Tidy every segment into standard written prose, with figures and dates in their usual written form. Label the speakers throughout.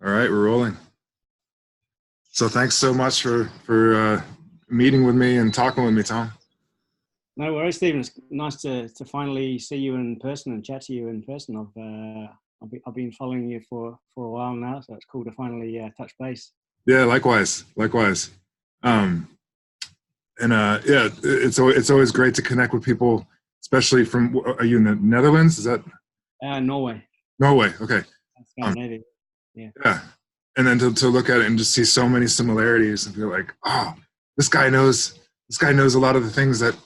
Speaker 1: All right, we're rolling. So thanks so much for meeting with me and talking with me, Tom.
Speaker 2: No worries, Stephen. It's nice to finally see you in person and chat to you in person. I've been following you for a while now, so it's cool to finally touch base.
Speaker 1: Yeah, likewise. Yeah, it's always great to connect with people, especially from. Are you in the Netherlands? Is that?
Speaker 2: Norway.
Speaker 1: Norway. Okay.
Speaker 2: Scandinavia. Yeah.
Speaker 1: Yeah, and then to look at it and just see so many similarities and feel like, oh, this guy knows a lot of the things that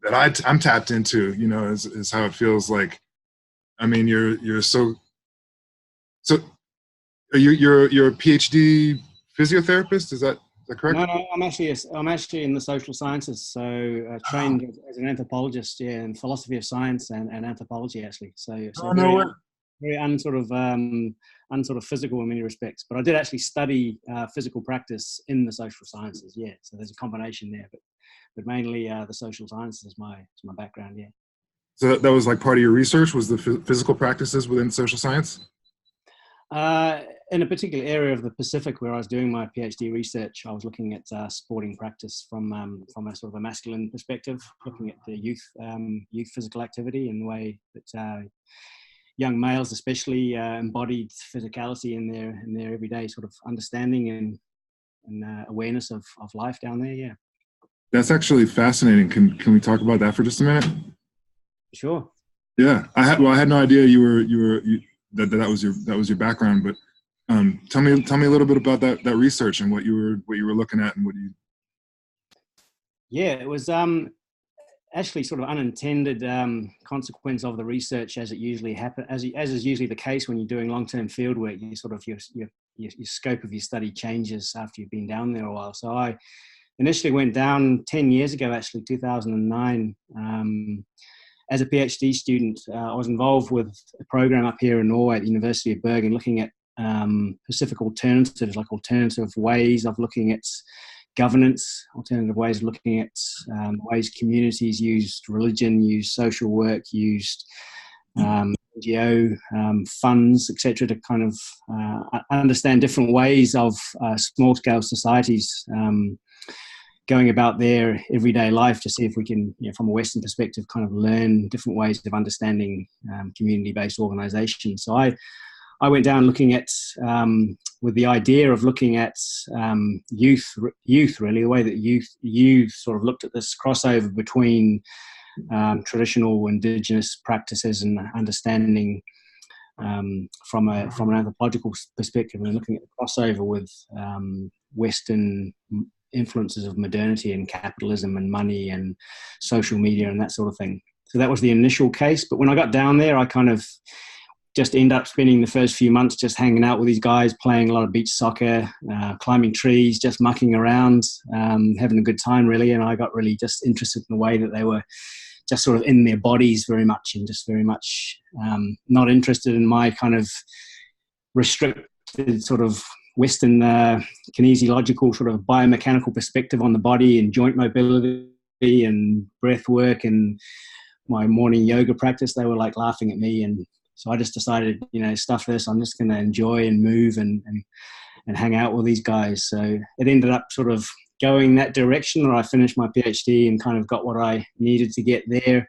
Speaker 1: I'm tapped into. You know, is how it feels like. I mean, you're so. You're a PhD physiotherapist. Is that correct?
Speaker 2: No, I'm actually in the social sciences. So trained as an anthropologist, in philosophy of science and anthropology actually. So very unsort of physical in many respects. But I did actually study physical practice in the social sciences. Yeah, so there's a combination there, but mainly the social sciences is my background. Yeah.
Speaker 1: So that was like part of your research, was the physical practices within social science?
Speaker 2: In a particular area of the Pacific where I was doing my PhD research, I was looking at sporting practice from a sort of a masculine perspective, looking at the youth physical activity and the way that young males especially embodied physicality in their everyday sort of understanding and awareness of life down there. Yeah.
Speaker 1: That's actually fascinating. Can we talk about that for just a minute?
Speaker 2: Sure.
Speaker 1: Yeah, I had no idea that was your background, but tell me a little bit about that research and what you were looking at and what you.
Speaker 2: Yeah, it was actually sort of unintended consequence of the research, as it usually happens, as is usually the case when you're doing long-term field work. You sort of your scope of your study changes after you've been down there a while. So I initially went down 10 years ago, actually 2009. As a PhD student, I was involved with a program up here in Norway at the University of Bergen looking at Pacific alternatives, like alternative ways of looking at governance, alternative ways of looking at ways communities used religion, used social work, used NGO funds, etc., to kind of understand different ways of small-scale societies going about their everyday life, to see if we can, from a Western perspective, kind of learn different ways of understanding community-based organizations. So I went down looking at, with the idea of looking at youth really, the way that youth sort of looked at this crossover between traditional indigenous practices and understanding from an anthropological perspective, and looking at the crossover with Western influences of modernity and capitalism and money and social media and that sort of thing. So that was the initial case. But when I got down there, I kind of just ended up spending the first few months just hanging out with these guys, playing a lot of beach soccer, climbing trees, just mucking around, having a good time really. And I got really just interested in the way that they were just sort of in their bodies very much, and just very much not interested in my kind of restricted sort of Western kinesiological sort of biomechanical perspective on the body and joint mobility and breath work and my morning yoga practice. They were like laughing at me, and so I just decided, stuff this, I'm just going to enjoy and move and hang out with these guys. So it ended up sort of going that direction, where I finished my PhD and kind of got what I needed to get there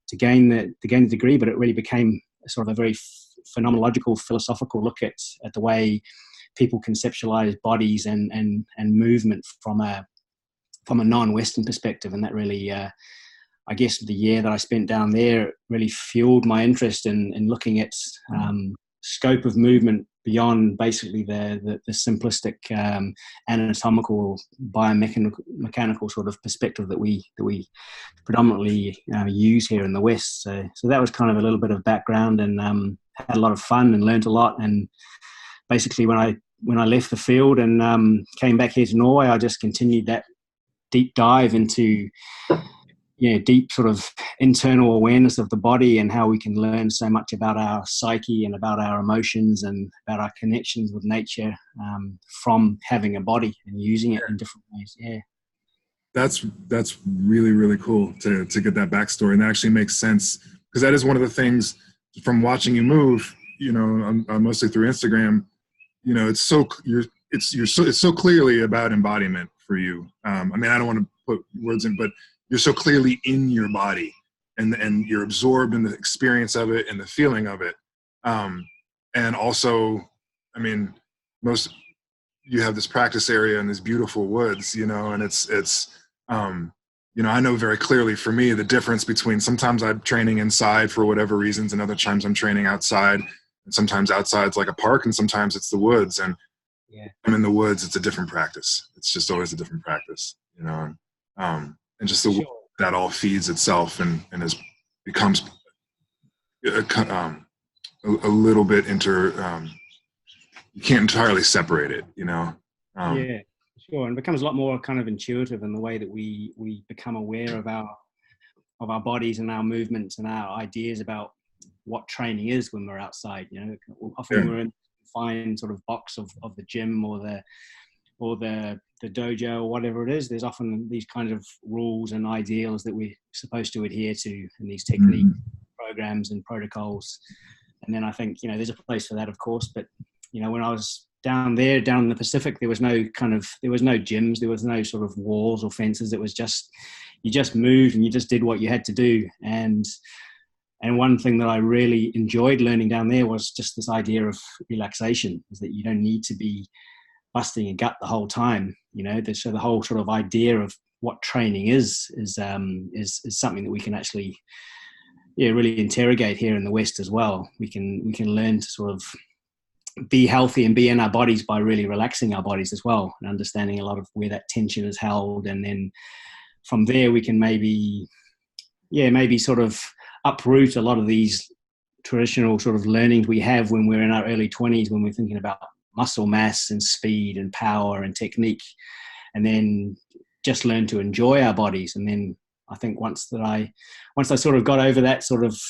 Speaker 2: to gain the degree. But it really became sort of a very phenomenological, philosophical look at the way people conceptualize bodies and movement from a non-Western perspective. And that really, I guess the year that I spent down there really fueled my interest in looking at scope of movement beyond basically the simplistic anatomical biomechanical sort of perspective that we predominantly use here in the West. So that was kind of a little bit of background, and had a lot of fun and learned a lot. And basically when I left the field and came back here to Norway, I just continued that deep dive into deep sort of internal awareness of the body, and how we can learn so much about our psyche and about our emotions and about our connections with nature from having a body and using it in different ways. Yeah.
Speaker 1: That's really, really cool to get that backstory. And that actually makes sense, because that is one of the things from watching you move, mostly through Instagram, you know, it's so clearly about embodiment for you. I mean, I don't want to put words in, but you're so clearly in your body, and you're absorbed in the experience of it and the feeling of it. And also, I mean, you have this practice area in these beautiful woods, you know, and you know, I know very clearly for me the difference between sometimes I'm training inside for whatever reasons, and other times I'm training outside, and sometimes outside's like a park, and sometimes it's the woods. And
Speaker 2: Yeah.
Speaker 1: I'm in the woods, it's a different practice. It's just always a different practice, you know. And just the
Speaker 2: Sure.
Speaker 1: that all feeds itself and becomes a little bit you can't entirely separate it, you know.
Speaker 2: Yeah, sure. And it becomes a lot more kind of intuitive in the way that we become aware of our bodies and our movements and our ideas about what training is when we're outside. You know, often we're in the confined sort of box of the gym or the dojo or whatever it is. There's often these kind of rules and ideals that we're supposed to adhere to, and these techniques, programs and protocols. And then I think, you know, there's a place for that, of course. But, you know, when I was down in the Pacific, there was no gyms, there was no sort of walls or fences. It was just, you just moved and you just did what you had to do. And one thing that I really enjoyed learning down there was just this idea of relaxation, is that you don't need to be busting your gut the whole time. You know, so the whole sort of idea of what training is something that we can actually, really interrogate here in the West as well. We can learn to sort of be healthy and be in our bodies by really relaxing our bodies as well, and understanding a lot of where that tension is held. And then from there, we can maybe sort of uproot a lot of these traditional sort of learnings we have when we're in our early 20s, when we're thinking about muscle mass and speed and power and technique, and then just learn to enjoy our bodies. And then I think once I sort of got over that sort of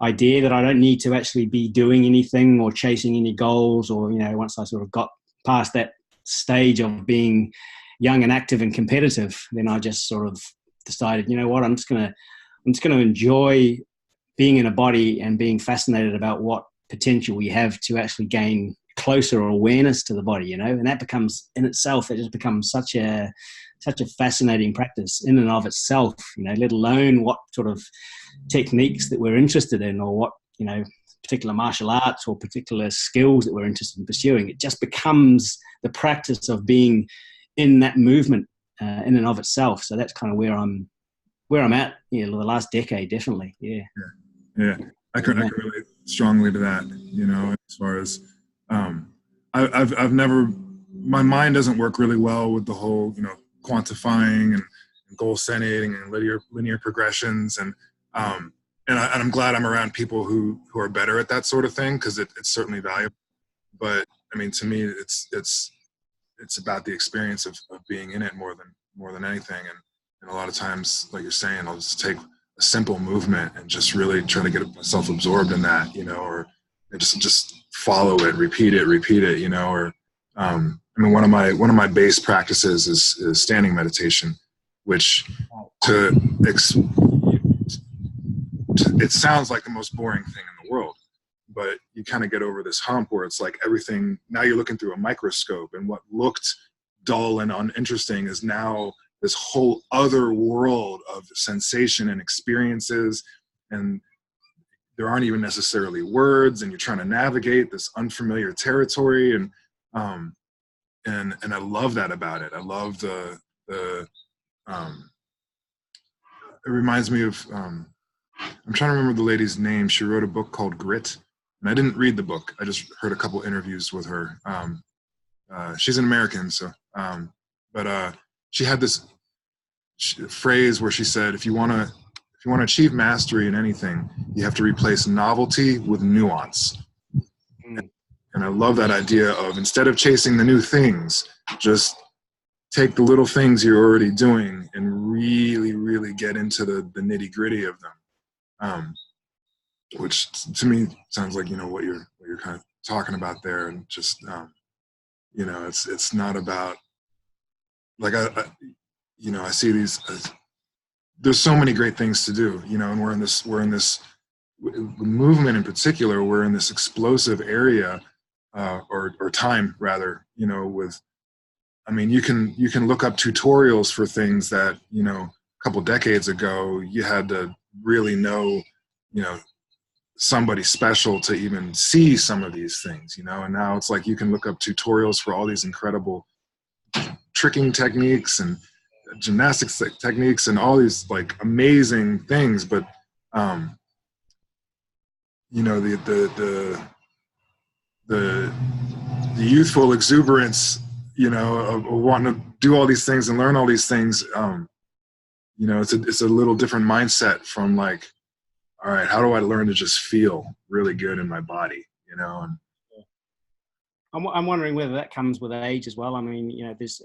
Speaker 2: idea that I don't need to actually be doing anything or chasing any goals, or, you know, once I sort of got past that stage of being young and active and competitive, then I just sort of decided, you know what, I'm just going to enjoy being in a body and being fascinated about what potential we have to actually gain closer awareness to the body, you know. And that becomes, in itself, it just becomes such a fascinating practice in and of itself, you know, let alone what sort of techniques that we're interested in, or what, you know, particular martial arts or particular skills that we're interested in pursuing. It just becomes the practice of being in that movement in and of itself. So that's kind of where I'm at, the last decade, definitely. Yeah.
Speaker 1: I can relate strongly to that, you know, as far as I've never, my mind doesn't work really well with the whole, you know, quantifying and goal setting and linear progressions, and I'm glad I'm around people who are better at that sort of thing, because it's certainly valuable. But I mean, to me, it's about the experience of being in it more than anything. And a lot of times, like you're saying, I'll just take a simple movement and just really try to get myself absorbed in that, you know, or just follow it, repeat it, you know. Or I mean, one of my base practices is standing meditation, which it sounds like the most boring thing in the world, but you kind of get over this hump where it's like everything, now you're looking through a microscope, and what looked dull and uninteresting is now this whole other world of sensation and experiences, and there aren't even necessarily words, and you're trying to navigate this unfamiliar territory. And I love that about it. I love it reminds me of I'm trying to remember the lady's name. She wrote a book called Grit, and I didn't read the book. I just heard a couple interviews with her. She's an American, so but she had this phrase where she said, if you want to achieve mastery in anything, you have to replace novelty with nuance. And I love that idea of, instead of chasing the new things, just take the little things you're already doing and really, really get into the nitty gritty of them. Which to me sounds like, you know, what you're kind of talking about there. And just, you know, it's not about, like, I see these, there's so many great things to do, you know, and we're in this movement in particular, we're in this explosive area or time rather, you know, with, I mean, you can look up tutorials for things that, you know, a couple decades ago you had to really know, you know, somebody special to even see some of these things, you know. And now it's like you can look up tutorials for all these incredible tricking techniques and gymnastics techniques and all these like amazing things, but you know, the youthful exuberance, you know, of wanting to do all these things and learn all these things, you know, it's a little different mindset from like, all right, how do I learn to just feel really good in my body, you know? And
Speaker 2: I'm wondering whether that comes with age as well. I mean, you know, there's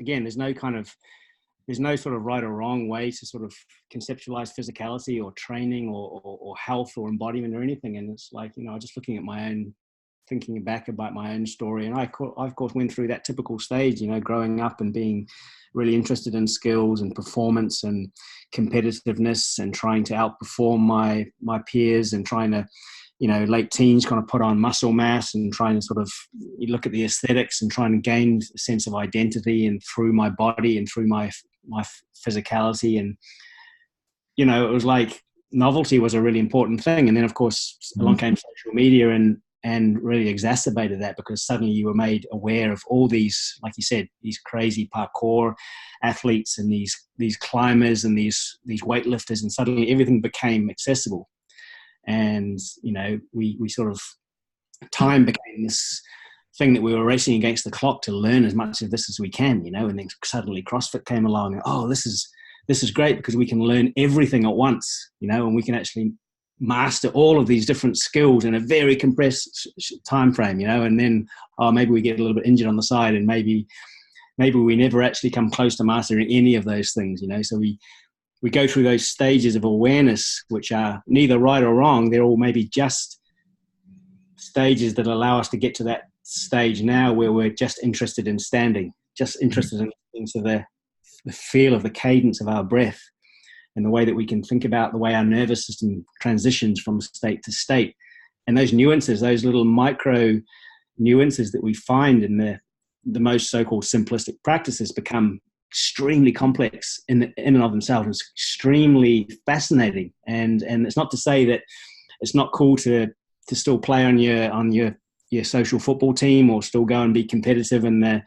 Speaker 2: no sort of right or wrong way to sort of conceptualize physicality or training or health or embodiment or anything. And it's like, you know, just looking at my own, thinking back about my own story. And I of course went through that typical stage, you know, growing up and being really interested in skills and performance and competitiveness and trying to outperform my peers and trying to, you know, late teens kind of put on muscle mass and trying to sort of look at the aesthetics and trying to gain a sense of identity and through my body and through my physicality. And, you know, it was like novelty was a really important thing. And then of course along came social media and really exacerbated that, because suddenly you were made aware of all these, like you said, these crazy parkour athletes and these climbers and these weightlifters, and suddenly everything became accessible. And, you know, we sort of, time became this thing that we were racing against the clock to learn as much of this as we can, you know. And then suddenly CrossFit came along and, oh, this is great because we can learn everything at once, you know, and we can actually master all of these different skills in a very compressed time frame, you know. And then, oh, maybe we get a little bit injured on the side, and maybe we never actually come close to mastering any of those things, you know. So we go through those stages of awareness, which are neither right or wrong. They're all maybe just stages that allow us to get to that stage now where we're just interested in standing, just interested in into the feel of the cadence of our breath and the way that we can think about the way our nervous system transitions from state to state. And those nuances, those little micro nuances that we find in the most so-called simplistic practices become extremely complex in and of themselves. It's extremely fascinating. And it's not to say that it's not cool to still play on your social football team or still go and be competitive in the,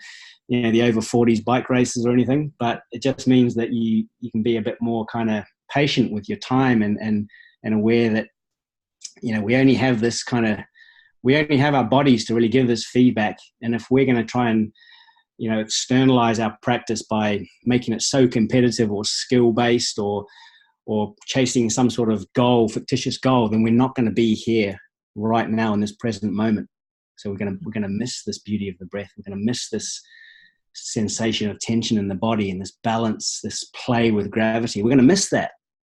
Speaker 2: you know, the over 40s bike races or anything, but it just means that you can be a bit more kind of patient with your time and aware that, you know, we only have our bodies to really give this feedback. And if we're going to try and, you know, externalize our practice by making it so competitive or skill based or chasing some sort of goal, fictitious goal, then we're not going to be here right now in this present moment. So we're going to miss this beauty of the breath. We're going to miss this sensation of tension in the body and this balance, this play with gravity. We're going to miss that,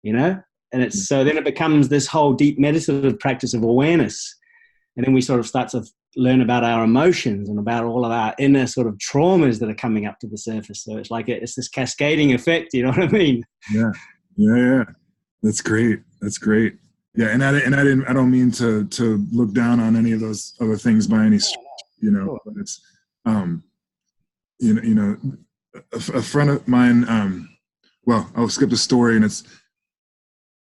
Speaker 2: you know? And it's, so then it becomes this whole deep meditative practice of awareness. And then we sort of start to learn about our emotions and about all of our inner sort of traumas that are coming up to the surface. So it's like, it's this cascading effect, you know what I mean?
Speaker 1: Yeah. That's great. Yeah. And I don't mean to look down on any of those other things by any stretch, you know, sure. But it's, you know, a friend of mine, well, I'll skip the story, and it's,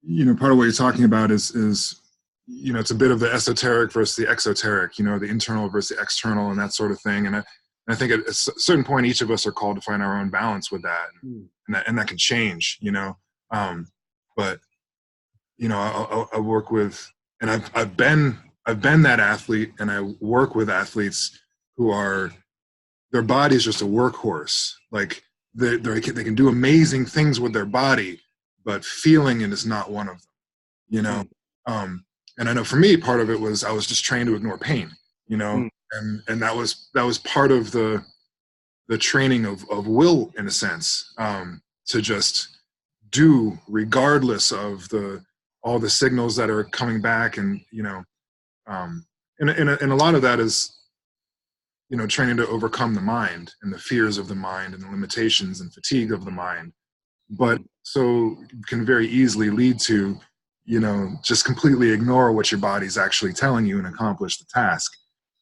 Speaker 1: you know, part of what you're talking about is, you know, it's a bit of the esoteric versus the exoteric, you know, the internal versus the external and that sort of thing. And I think at a certain point, each of us are called to find our own balance with that, and that can change, you know. But, you know, I work with, and I've been that athlete, and I work with athletes who are, their body is just a workhorse. Like they can do amazing things with their body, but feeling it is not one of them, you know. And I know for me, part of it was I was just trained to ignore pain, you know, and that was part of the training of will, in a sense, to just do regardless of all the signals that are coming back. And, you know, and a lot of that is, you know, training to overcome the mind and the fears of the mind and the limitations and fatigue of the mind. But so can very easily lead to, you know, just completely ignore what your body's actually telling you and accomplish the task.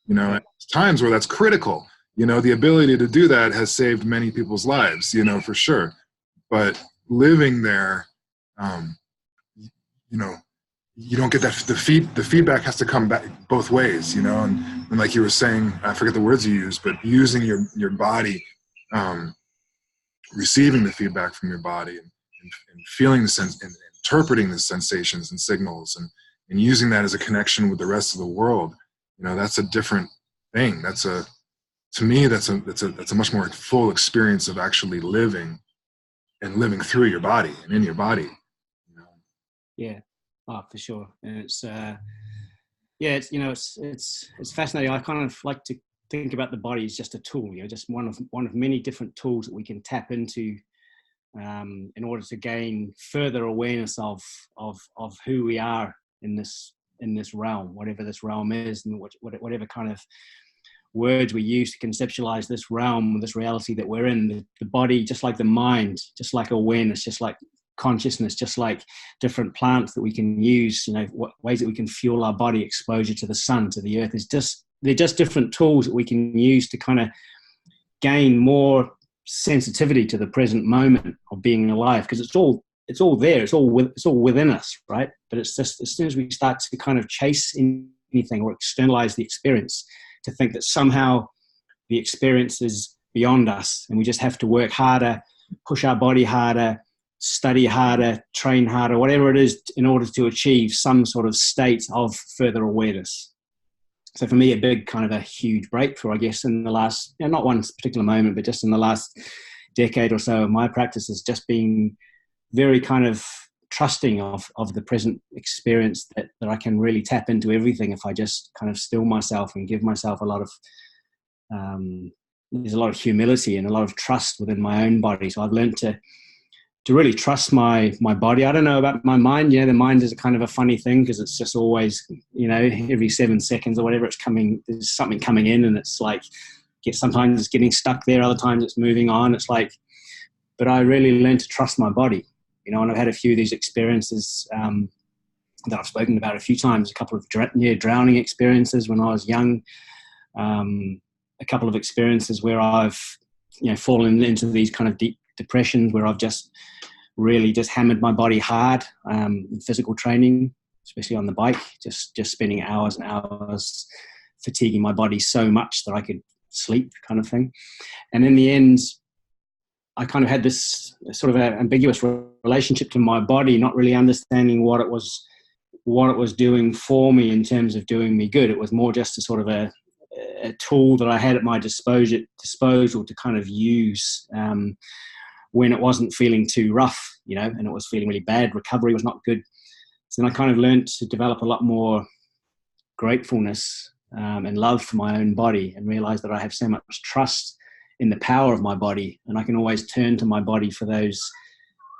Speaker 1: you know, at times where that's critical. You know, the ability to do that has saved many people's lives, you know, for sure. But living there, you know, you don't get that. The feedback has to come back both ways, you know. And like you were saying, I forget the words you used, but using your body, receiving the feedback from your body, and feeling the sense, and interpreting the sensations and signals, and using that as a connection with the rest of the world. You know, that's a different thing. To me, that's a much more full experience of actually living and living through your body and in your body. You know?
Speaker 2: Yeah, for sure. And it's it's, you know, it's fascinating. I kind of like to think about the body as just a tool, you know, just one of many different tools that we can tap into in order to gain further awareness of who we are in this realm, whatever this realm is, and whatever kind of words we use to conceptualize this realm, this reality that we're in. The body, just like the mind, just like awareness, just like consciousness, just like different plants that we can use, you know, what ways that we can fuel our body, exposure to the sun, to the earth, they're just different tools that we can use to kind of gain more sensitivity to the present moment of being alive, because it's all there, it's all within us, right? But it's just, as soon as we start to kind of chase anything or externalize the experience, to think that somehow the experience is beyond us and we just have to work harder, push our body harder, study harder, train harder, whatever it is, in order to achieve some sort of state of further awareness. So for me, a big kind of a huge breakthrough, I guess, in the last, you know, not one particular moment, but just in the last decade or so of my practice, has just been very kind of trusting of the present experience, that I can really tap into everything if I just kind of still myself and give myself a lot of, there's a lot of humility and a lot of trust within my own body. So I've learned to really trust my body. I don't know about my mind. You know, the mind is a kind of a funny thing, because it's just always, you know, every 7 seconds or whatever, there's something coming in, and it's like, sometimes it's getting stuck there, other times it's moving on. It's like, but I really learned to trust my body, you know, and I've had a few of these experiences that I've spoken about a few times, a couple of near drowning experiences when I was young, a couple of experiences where I've, you know, fallen into these kind of deep depressions where I've just really just hammered my body hard in physical training, especially on the bike, just spending hours and hours fatiguing my body so much that I could sleep, kind of thing. And in the end, I kind of had this sort of an ambiguous relationship to my body, not really understanding what it was doing for me in terms of doing me good. It was more just a sort of a tool that I had at my disposal to kind of use when it wasn't feeling too rough, you know, and it was feeling really bad. Recovery was not good. So then I kind of learned to develop a lot more gratefulness and love for my own body, and realize that I have so much trust in the power of my body, and I can always turn to my body for those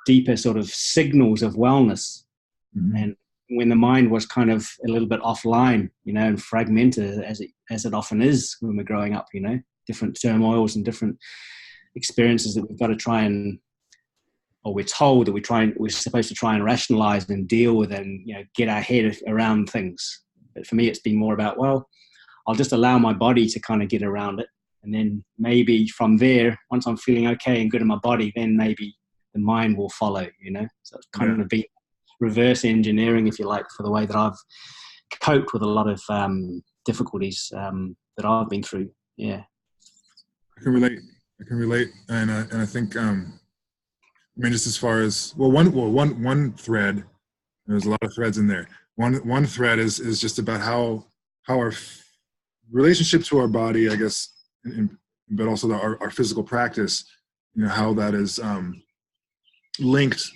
Speaker 2: deeper sort of signals of wellness. Mm-hmm. And when the mind was kind of a little bit offline, you know, and fragmented as it often is when we're growing up, you know, different turmoils and different experiences that we've got to try and, or we're told that we're supposed to try and rationalize and deal with, and, you know, get our head around things. But for me, it's been more about, well, I'll just allow my body to kind of get around it. And then maybe from there, once I'm feeling okay and good in my body, then maybe the mind will follow, you know. So it's kind of been reverse engineering, if you like, for the way that I've coped with a lot of difficulties that I've been through. Yeah.
Speaker 1: I can relate. And I think, I mean, just as far as, one thread, there's a lot of threads in there. One thread is just about how our relationship to our body, I guess, but also our physical practice, you know, how that is linked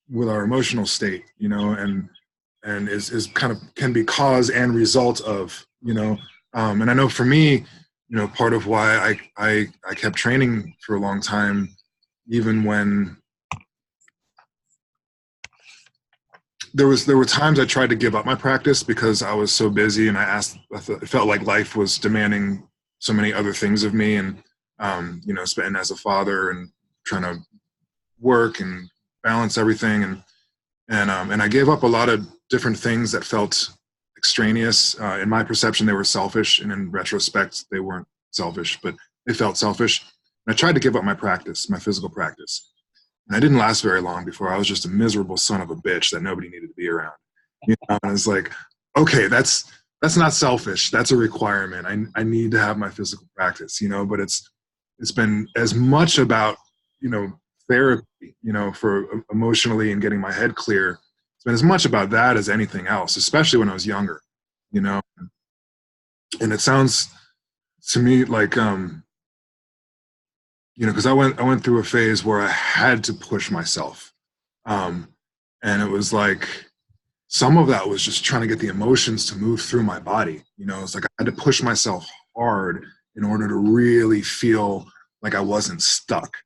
Speaker 1: with our emotional state, you know, and is kind of can be cause and result of, you know, and I know for me, you know, part of why I kept training for a long time, even when there were times I tried to give up my practice because I was so busy, and it felt like life was demanding so many other things of me, and you know, and as a father and trying to work and balance everything, and I gave up a lot of different things that felt extraneous. In my perception, they were selfish, and in retrospect, they weren't selfish, but they felt selfish. And I tried to give up my practice, my physical practice. And I didn't last very long before I was just a miserable son of a bitch that nobody needed to be around. You know, and it's like, okay, that's not selfish. That's a requirement. I need to have my physical practice, you know, but it's been as much about, you know, therapy, you know, for emotionally and getting my head clear. It's been as much about that as anything else, especially when I was younger, you know. And it sounds to me like, you know, because I went through a phase where I had to push myself, and it was like some of that was just trying to get the emotions to move through my body. You know, it's like I had to push myself hard in order to really feel like I wasn't stuck,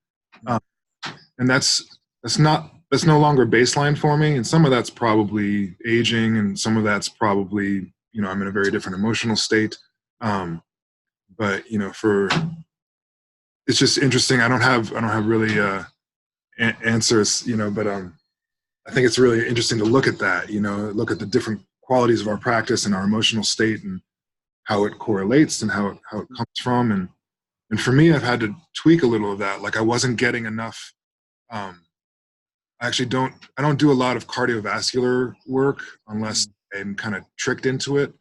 Speaker 1: and that's no longer baseline for me. And some of that's probably aging, and some of that's probably, you know, I'm in a very different emotional state. But you know, it's just interesting. I don't have really answers, you know, but I think it's really interesting to look at that, you know, look at the different qualities of our practice and our emotional state and how it correlates and how it comes from. And for me, I've had to tweak a little of that. Like I wasn't getting enough. I actually I don't do a lot of cardiovascular work unless I'm kind of tricked into it.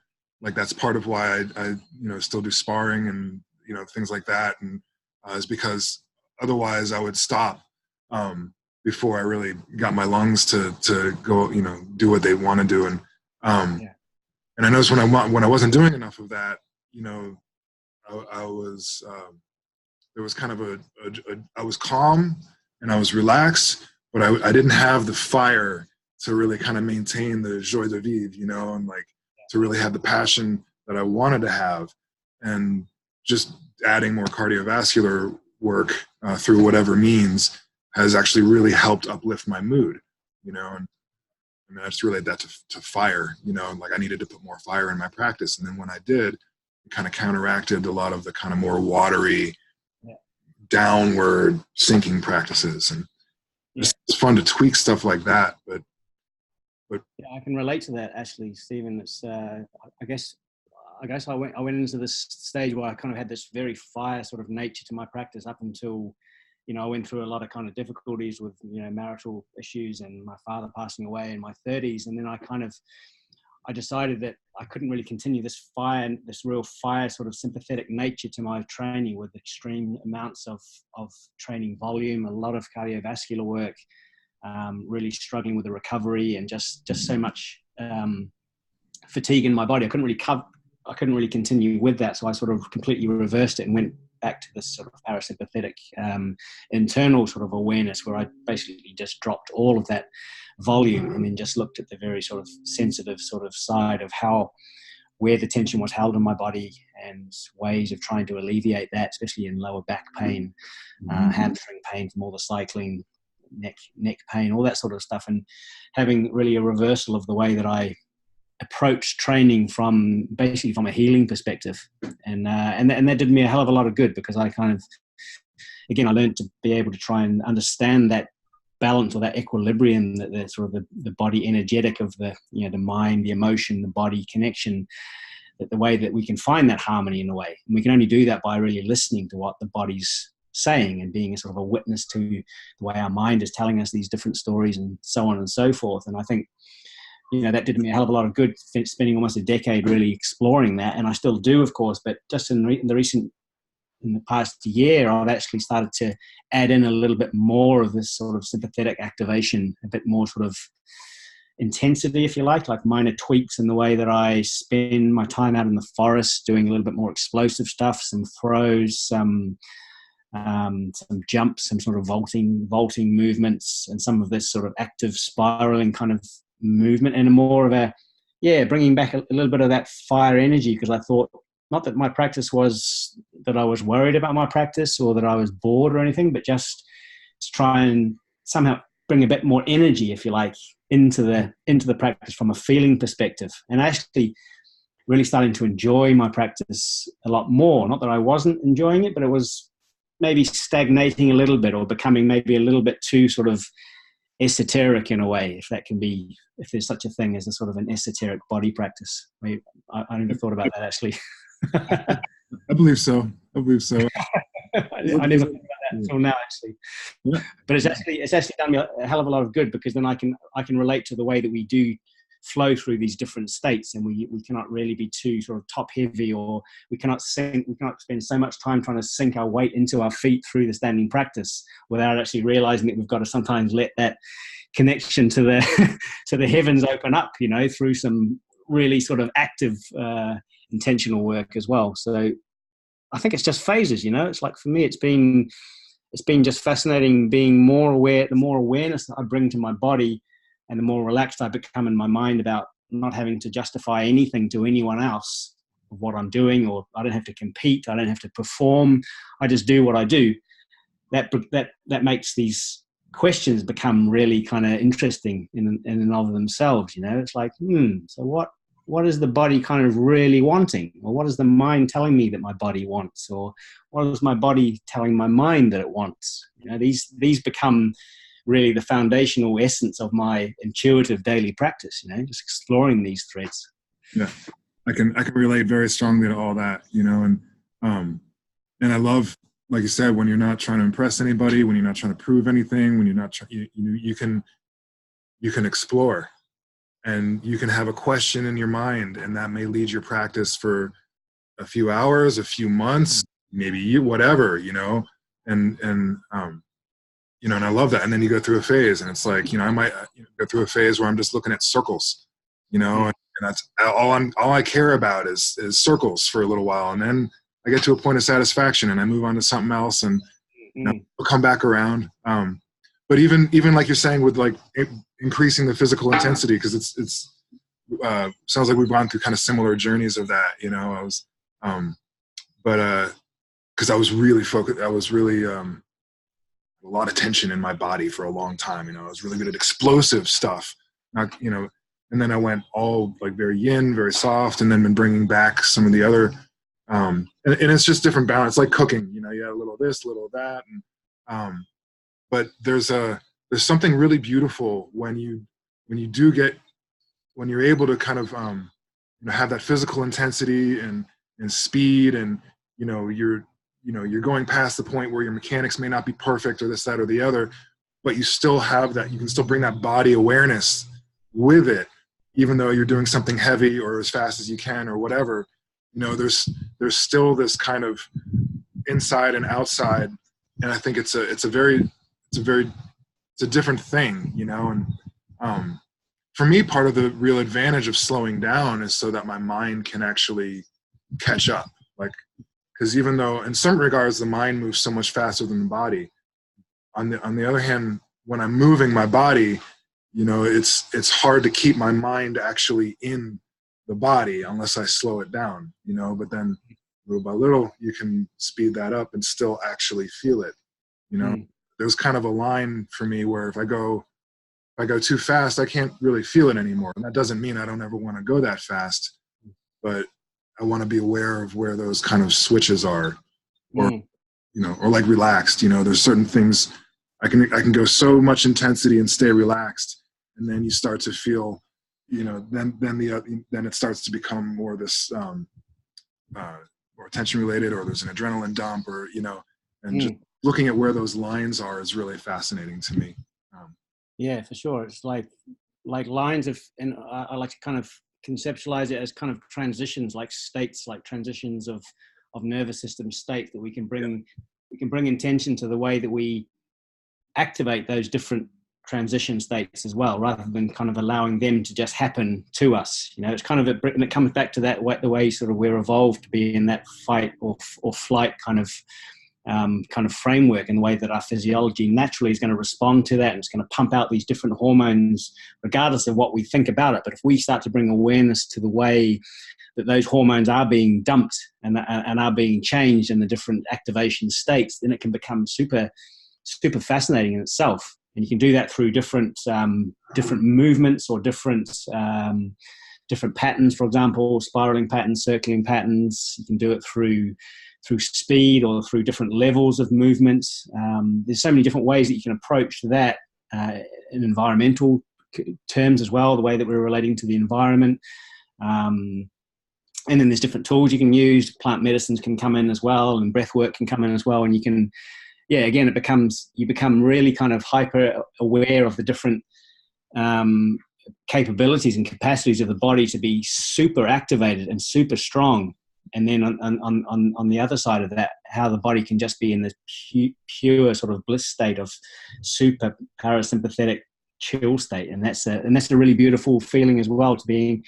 Speaker 1: Like that's part of why I you know, still do sparring and, you know, things like that. And is because otherwise I would stop before I really got my lungs to go, you know, do what they want to do. And and I noticed when I wasn't doing enough of that, you know, I was there was kind of I was calm and I was relaxed, but I didn't have the fire to really kind of maintain the joie de vivre, you know, and like to really have the passion that I wanted to have. And just adding more cardiovascular work through whatever means has actually really helped uplift my mood, you know. And I mean, I just relate that to fire, you know, like I needed to put more fire in my practice. And then when I did, it kind of counteracted a lot of the kind of more watery, downward sinking practices. And it's fun to tweak stuff like that. But
Speaker 2: yeah, I can relate to that actually, Stephen. It's I guess I went into this stage where I kind of had this very fire sort of nature to my practice up until, you know, I went through a lot of kind of difficulties with, you know, marital issues and my father passing away in my 30s. And then I decided that I couldn't really continue this real fire sort of sympathetic nature to my training with extreme amounts of training volume, a lot of cardiovascular work, really struggling with the recovery and just so much fatigue in my body. I couldn't really continue with that. So I sort of completely reversed it and went back to this sort of parasympathetic internal sort of awareness where I basically just dropped all of that volume and then just looked at the very sort of sensitive sort of side of where the tension was held in my body and ways of trying to alleviate that, especially in lower back pain, hamstring pain from all the cycling, neck pain, all that sort of stuff, and having really a reversal of the way that I approach training from a healing perspective. And that did me a hell of a lot of good, because I kind of, again, I learned to be able to try and understand that balance or that equilibrium, that the sort of the body energetic of the, you know, the mind, the emotion, the body connection, that the way that we can find that harmony in a way. And we can only do that by really listening to what the body's saying and being a sort of a witness to the way our mind is telling us these different stories and so on and so forth. And I think, you know, that did me a hell of a lot of good, spending almost a decade really exploring that. And I still do, of course, but just in the past year, I've actually started to add in a little bit more of this sort of sympathetic activation, a bit more sort of intensity, if you like minor tweaks in the way that I spend my time out in the forest, doing a little bit more explosive stuff, some throws, some jumps, some sort of vaulting movements, and some of this sort of active spiraling kind of movement, and more of bringing back a little bit of that fire energy. Because I thought, not that my practice was that I was worried about my practice or that I was bored or anything, but just to try and somehow bring a bit more energy, if you like, into the practice from a feeling perspective. And actually really starting to enjoy my practice a lot more. Not that I wasn't enjoying it, but it was maybe stagnating a little bit or becoming maybe a little bit too sort of esoteric in a way, if that can be, if there's such a thing as a sort of an esoteric body practice. I never thought about that actually.
Speaker 1: I believe so. I believe so.
Speaker 2: I never thought about that until now actually.
Speaker 1: Yeah.
Speaker 2: But it's actually done me a hell of a lot of good, because then I can relate to the way that we do flow through these different states, and we cannot really be too sort of top heavy, or we cannot spend so much time trying to sink our weight into our feet through the standing practice without actually realizing that we've got to sometimes let that connection to the to the heavens open up, you know, through some really sort of active intentional work as well. So I think it's just phases, you know. It's like, for me, it's been just fascinating being more aware. The more awareness that I bring to my body, and the more relaxed I become in my mind about not having to justify anything to anyone else of what I'm doing, or I don't have to compete, I don't have to perform, I just do what I do. That makes these questions become really kind of interesting in and of themselves, you know. It's like, so what is the body kind of really wanting? Or what is the mind telling me that my body wants? Or what is my body telling my mind that it wants? You know, these become really the foundational essence of my intuitive daily practice, you know, just exploring these threads.
Speaker 1: Yeah. I can relate very strongly to all that, you know, and I love, like you said, when you're not trying to impress anybody, when you're not trying to prove anything, when you're not you can explore, and you can have a question in your mind, and that may lead your practice for a few hours, a few months, maybe whatever, you know, and you know, and I love that. And then you go through a phase, and it's like, you know, I might go through a phase where I'm just looking at circles, you know, and that's all I care about is circles for a little while. And then I get to a point of satisfaction, and I move on to something else, and you know, I'll come back around. But even like you're saying, with like increasing the physical intensity, because it's sounds like we've gone through kind of similar journeys of that, you know. I was, because I was really focused, I was really a lot of tension in my body for a long time. You know, I was really good at explosive stuff, not, you know, and then I went all like very yin, very soft, and then been bringing back some of the other, and it's just different balance, like cooking, you know, you have a little of this, a little of that. And, but there's something really beautiful when you're able to kind of, you know, have that physical intensity and speed, and, you know, you're going past the point where your mechanics may not be perfect, or this, that, or the other, but you still have that, you can still bring that body awareness with it, even though you're doing something heavy or as fast as you can or whatever. You know, there's still this kind of inside and outside. And I think it's a different thing, you know. And for me, part of the real advantage of slowing down is so that my mind can actually catch up. Like, because even though in some regards the mind moves so much faster than the body, on the other hand, when I'm moving my body, you know, it's hard to keep my mind actually in the body unless I slow it down, you know. But then little by little, you can speed that up and still actually feel it, you know. There's kind of a line for me where if I go too fast, I can't really feel it anymore. And that doesn't mean I don't ever want to go that fast, but I want to be aware of where those kind of switches are, or, you know, or like relaxed, you know. There's certain things I can go so much intensity and stay relaxed. And then you start to feel, you know, then it starts to become more this, or tension related, or there's an adrenaline dump, or, you know, and just looking at where those lines are is really fascinating to me.
Speaker 2: Yeah, for sure. It's like lines of, and I like to kind of conceptualize it as kind of transitions, like states, like transitions of nervous system states that we can bring intention to the way that we activate those different transition states as well, rather than kind of allowing them to just happen to us. You know, it's kind of and it comes back to that the way sort of we're evolved to be in that fight or flight kind of framework, and the way that our physiology naturally is going to respond to that, and it's going to pump out these different hormones regardless of what we think about it. But if we start to bring awareness to the way that those hormones are being dumped and are being changed in the different activation states, then it can become super fascinating in itself. And you can do that through different movements, or different patterns. For example, spiraling patterns, circling patterns. You can do it through speed, or through different levels of movement. There's so many different ways that you can approach that in environmental terms as well, the way that we're relating to the environment. And then there's different tools you can use. Plant medicines can come in as well, and breath work can come in as well. And you can, again, you become really kind of hyper aware of the different capabilities and capacities of the body to be super activated and super strong. And then on the other side of that, how the body can just be in this pure sort of bliss state of super parasympathetic chill state. And that's a really beautiful feeling as well, to be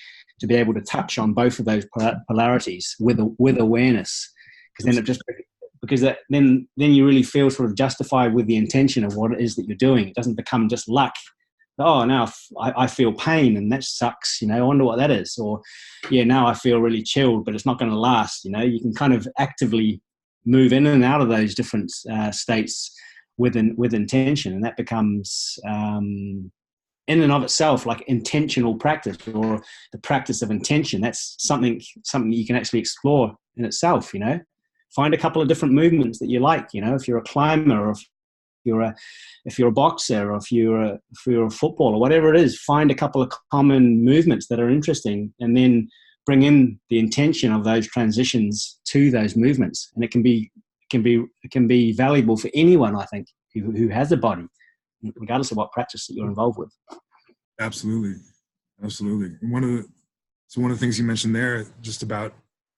Speaker 2: able to touch on both of those polarities with awareness, because then you really feel sort of justified with the intention of what it is that you're doing. It doesn't become just luck. Oh, now I feel pain and that sucks, I wonder what that is. Or now I feel really chilled, but it's not going to last. You can kind of actively move in and out of those different states with intention, and that becomes in and of itself like intentional practice, or the practice of intention. That's something you can actually explore in itself. Find a couple of different movements that you like. If you're a climber, or if you're a boxer, or if you're a footballer, whatever it is, find a couple of common movements that are interesting, and then bring in the intention of those transitions to those movements. And it can be valuable for anyone, I think, who has a body, regardless of what practice that you're involved with.
Speaker 1: Absolutely. And one of the things you mentioned there, just about,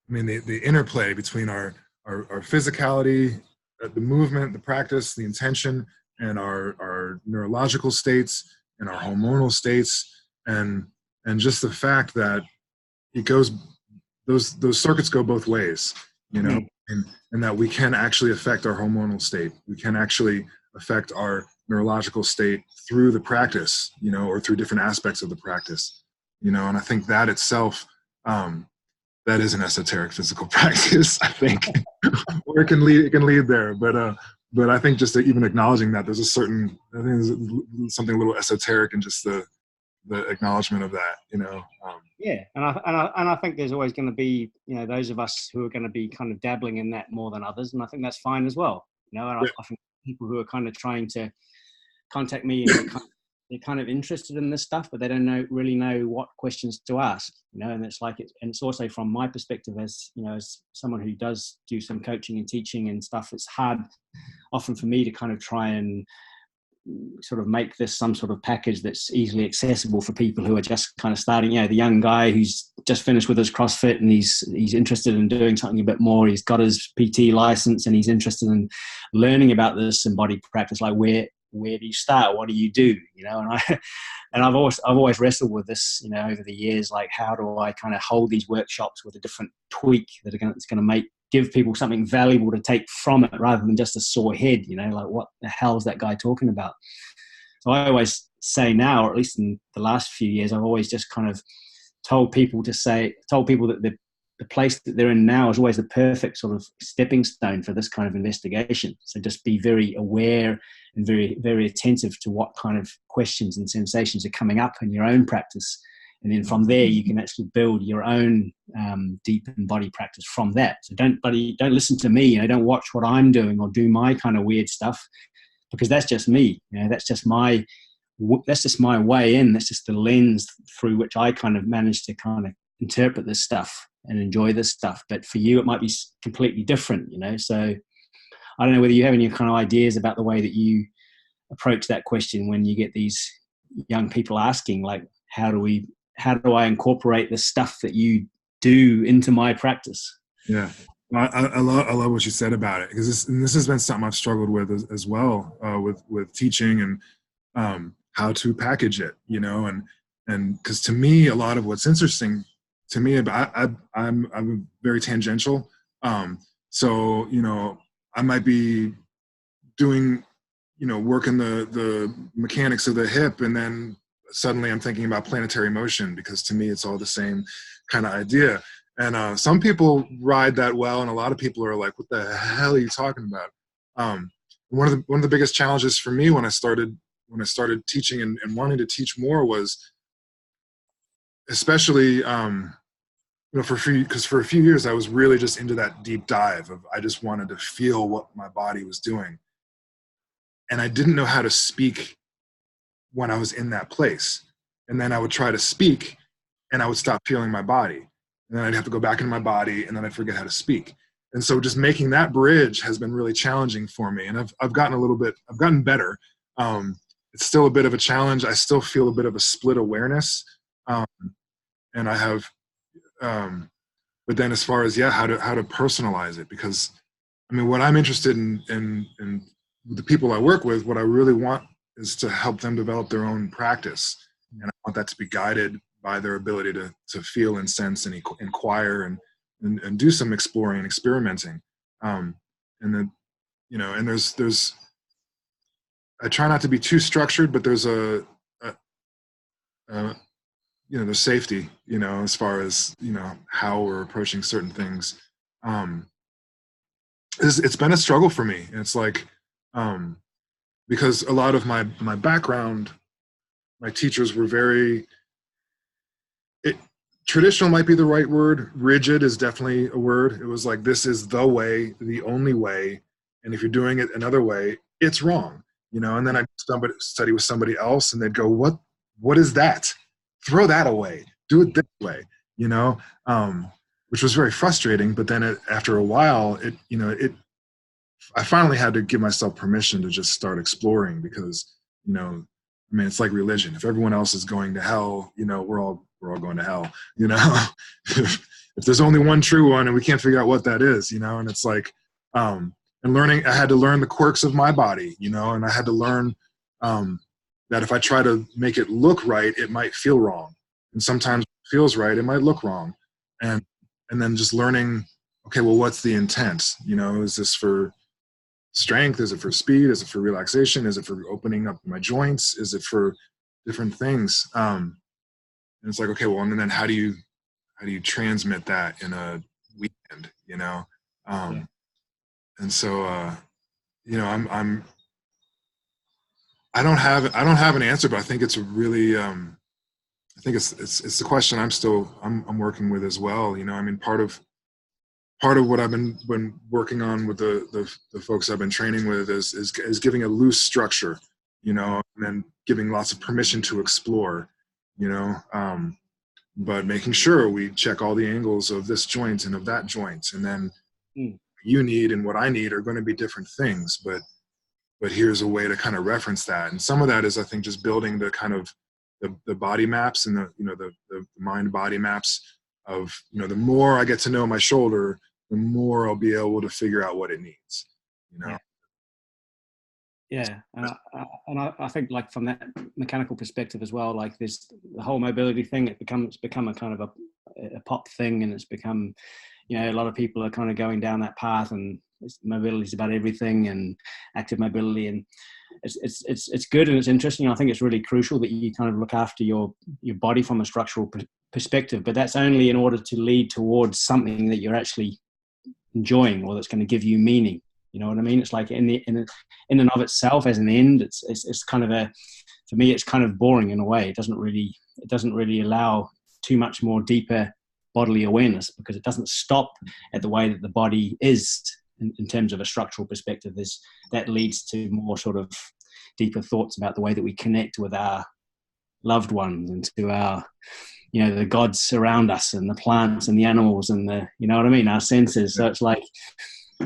Speaker 1: the interplay between our physicality, the movement, the practice, the intention, and our neurological states and our hormonal states, and just the fact that those circuits go both ways, and that we can actually affect our hormonal state. We can actually affect our neurological state through the practice, or through different aspects of the practice, and I think that itself, that is an esoteric physical practice, I think, or it can lead there. But I think just even acknowledging that there's something a little esoteric in just the acknowledgement of that, And
Speaker 2: I think there's always going to be, those of us who are going to be kind of dabbling in that more than others, and I think that's fine as well. And I think people who are kind of trying to contact me, and they're kind of interested in this stuff, but they don't really know what questions to ask, and it's also from my perspective as someone who does do some coaching and teaching and stuff, it's hard often for me to kind of try and sort of make this some sort of package that's easily accessible for people who are just kind of starting. The young guy who's just finished with his CrossFit and he's interested in doing something a bit more. He's got his PT license and he's interested in learning about this embodied practice. Like where do you start? What do you do? And I've always wrestled with this, over the years. Like, how do I kind of hold these workshops with a different tweak that's going to give people something valuable to take from it, rather than just a sore head? Like, what the hell is that guy talking about? So I always say now, or at least in the last few years, I've always just kind of told people that the place that they're in now is always the perfect sort of stepping stone for this kind of investigation. So just be very aware and very, very attentive to what kind of questions and sensations are coming up in your own practice. And then from there, you can actually build your own deep embodied practice from that. So don't listen to me, don't watch what I'm doing or do my kind of weird stuff, because that's just me. That's just my way in. That's just the lens through which I kind of manage to kind of interpret this stuff and enjoy this stuff. But for you, it might be completely different, So I don't know whether you have any kind of ideas about the way that you approach that question when you get these young people asking, like, how do I incorporate the stuff that you do into my practice?
Speaker 1: Yeah. Well, I love what you said about it, because this has been something I've struggled with as well, with teaching and how to package it, and because to me, a lot of what's interesting to me, I'm very tangential. So, I might be doing, working the mechanics of the hip, and then suddenly I'm thinking about planetary motion, because to me, it's all the same kind of idea. And some people ride that well, and a lot of people are like, what the hell are you talking about? One of the biggest challenges for me when I started teaching and wanting to teach more was, especially, because for a few years I was really just into that deep dive of, I just wanted to feel what my body was doing, and I didn't know how to speak when I was in that place. And then I would try to speak and I would stop feeling my body. And then I'd have to go back into my body and then I'd forget how to speak. And so just making that bridge has been really challenging for me. And I've gotten better. It's still a bit of a challenge. I still feel a bit of a split awareness. And I have, but then as far as, how to personalize it, because I mean, what I'm interested in the people I work with, what I really want is to help them develop their own practice. And I want that to be guided by their ability to feel and sense and inquire and do some exploring and experimenting. And then, and there's, I try not to be too structured, but there's there's safety, as far as, how we're approaching certain things. It's been a struggle for me. And it's like, because a lot of my background, my teachers were very, traditional might be the right word. Rigid is definitely a word. It was like, this is the way, the only way. And if you're doing it another way, it's wrong, and then I'd study with somebody else and they'd go, what is that? Throw that away. Do it this way, which was very frustrating. But then after a while, I finally had to give myself permission to just start exploring, because, it's like religion. If everyone else is going to hell, we're all going to hell, if there's only one true one and we can't figure out what that is, and it's like, and I had to learn the quirks of my body, and I had to learn, that if I try to make it look right, it might feel wrong. And sometimes it feels right, it might look wrong. And then just learning, okay, well, what's the intent? Is this for strength? Is it for speed? Is it for relaxation? Is it for opening up my joints? Is it for different things? And it's like, okay, well, and then how do you transmit that in a weekend, And so, I don't have an answer, but I think it's a really, I think it's the question I'm working with as well. Part of what I've been working on with the folks I've been training with is giving a loose structure, and then giving lots of permission to explore, but making sure we check all the angles of this joint and of that joint. And then you need and what I need are going to be different things, but here's a way to kind of reference that. And some of that is, I think, just building the kind of the body maps and the mind body maps of, the more I get to know my shoulder, the more I'll be able to figure out what it needs,
Speaker 2: Yeah. And I think, like, from that mechanical perspective as well, like, there's the whole mobility thing. It's become a kind of a pop thing, and it's become, a lot of people are kind of going down that path, and mobility is about everything, and active mobility, and it's good and it's interesting. I think it's really crucial that you kind of look after your body from a structural perspective, but that's only in order to lead towards something that you're actually enjoying, or that's going to give you meaning. You know what I mean? It's like in and of itself as an end, it's kind of for me, it's kind of boring in a way. It doesn't really allow too much more deeper bodily awareness, because it doesn't stop at the way that the body is in terms of a structural perspective. That leads to more sort of deeper thoughts about the way that we connect with our loved ones and to our, the gods around us and the plants and the animals and our senses. So it's like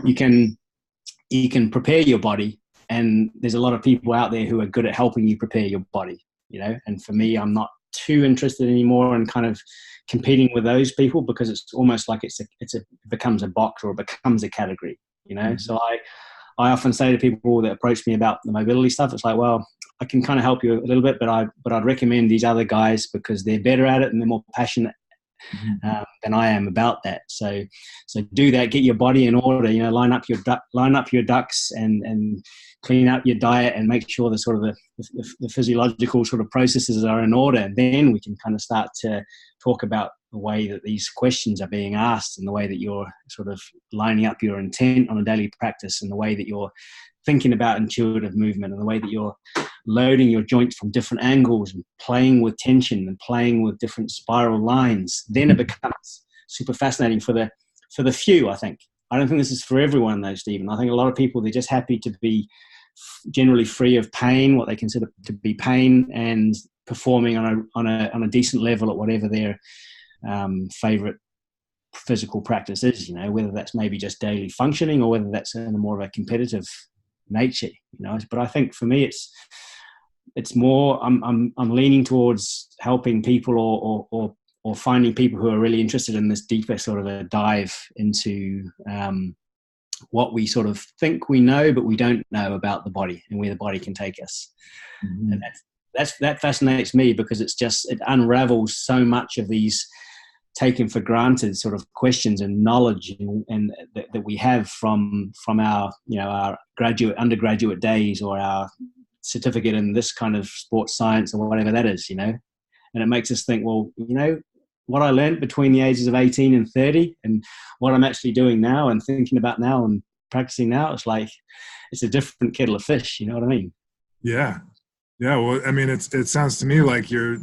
Speaker 2: you can prepare your body, and there's a lot of people out there who are good at helping you prepare your body, and for me, I'm not too interested anymore in kind of competing with those people, because it's almost like it becomes a box, or it becomes a category, Mm-hmm. So I often say to people that approach me about the mobility stuff, it's like, well, I can kind of help you a little bit, but I'd recommend these other guys because they're better at it and they're more passionate than I am about that. So do that. Get your body in order. Line up your ducks and clean up your diet and make sure the sort of the physiological sort of processes are in order. And then we can kind of start to talk about the way that these questions are being asked, and the way that you're sort of lining up your intent on a daily practice, and the way that you're thinking about intuitive movement, and the way that you're loading your joints from different angles and playing with tension and playing with different spiral lines. Then it becomes super fascinating for the few, I think. I don't think this is for everyone though, Stephen. I think a lot of people, they're just happy to be generally free of pain, what they consider to be pain, and performing on a decent level at whatever their favorite physical practice is, whether that's maybe just daily functioning or whether that's in a more of a competitive nature, But I think for me, it's more, I'm leaning towards helping people or finding people who are really interested in this deeper sort of a dive into what we sort of think we know, but we don't know about the body and where the body can take us. Mm-hmm. And that fascinates me, because it unravels so much of these taken for granted sort of questions and knowledge and that we have from our our undergraduate days, or our certificate in this kind of sports science or whatever that is, and it makes us think, well, what I learned between the ages of 18 and 30 and what I'm actually doing now and thinking about now and practicing now, it's a different kettle of fish. You know what I mean?
Speaker 1: Yeah. Well, I mean, it sounds to me like you're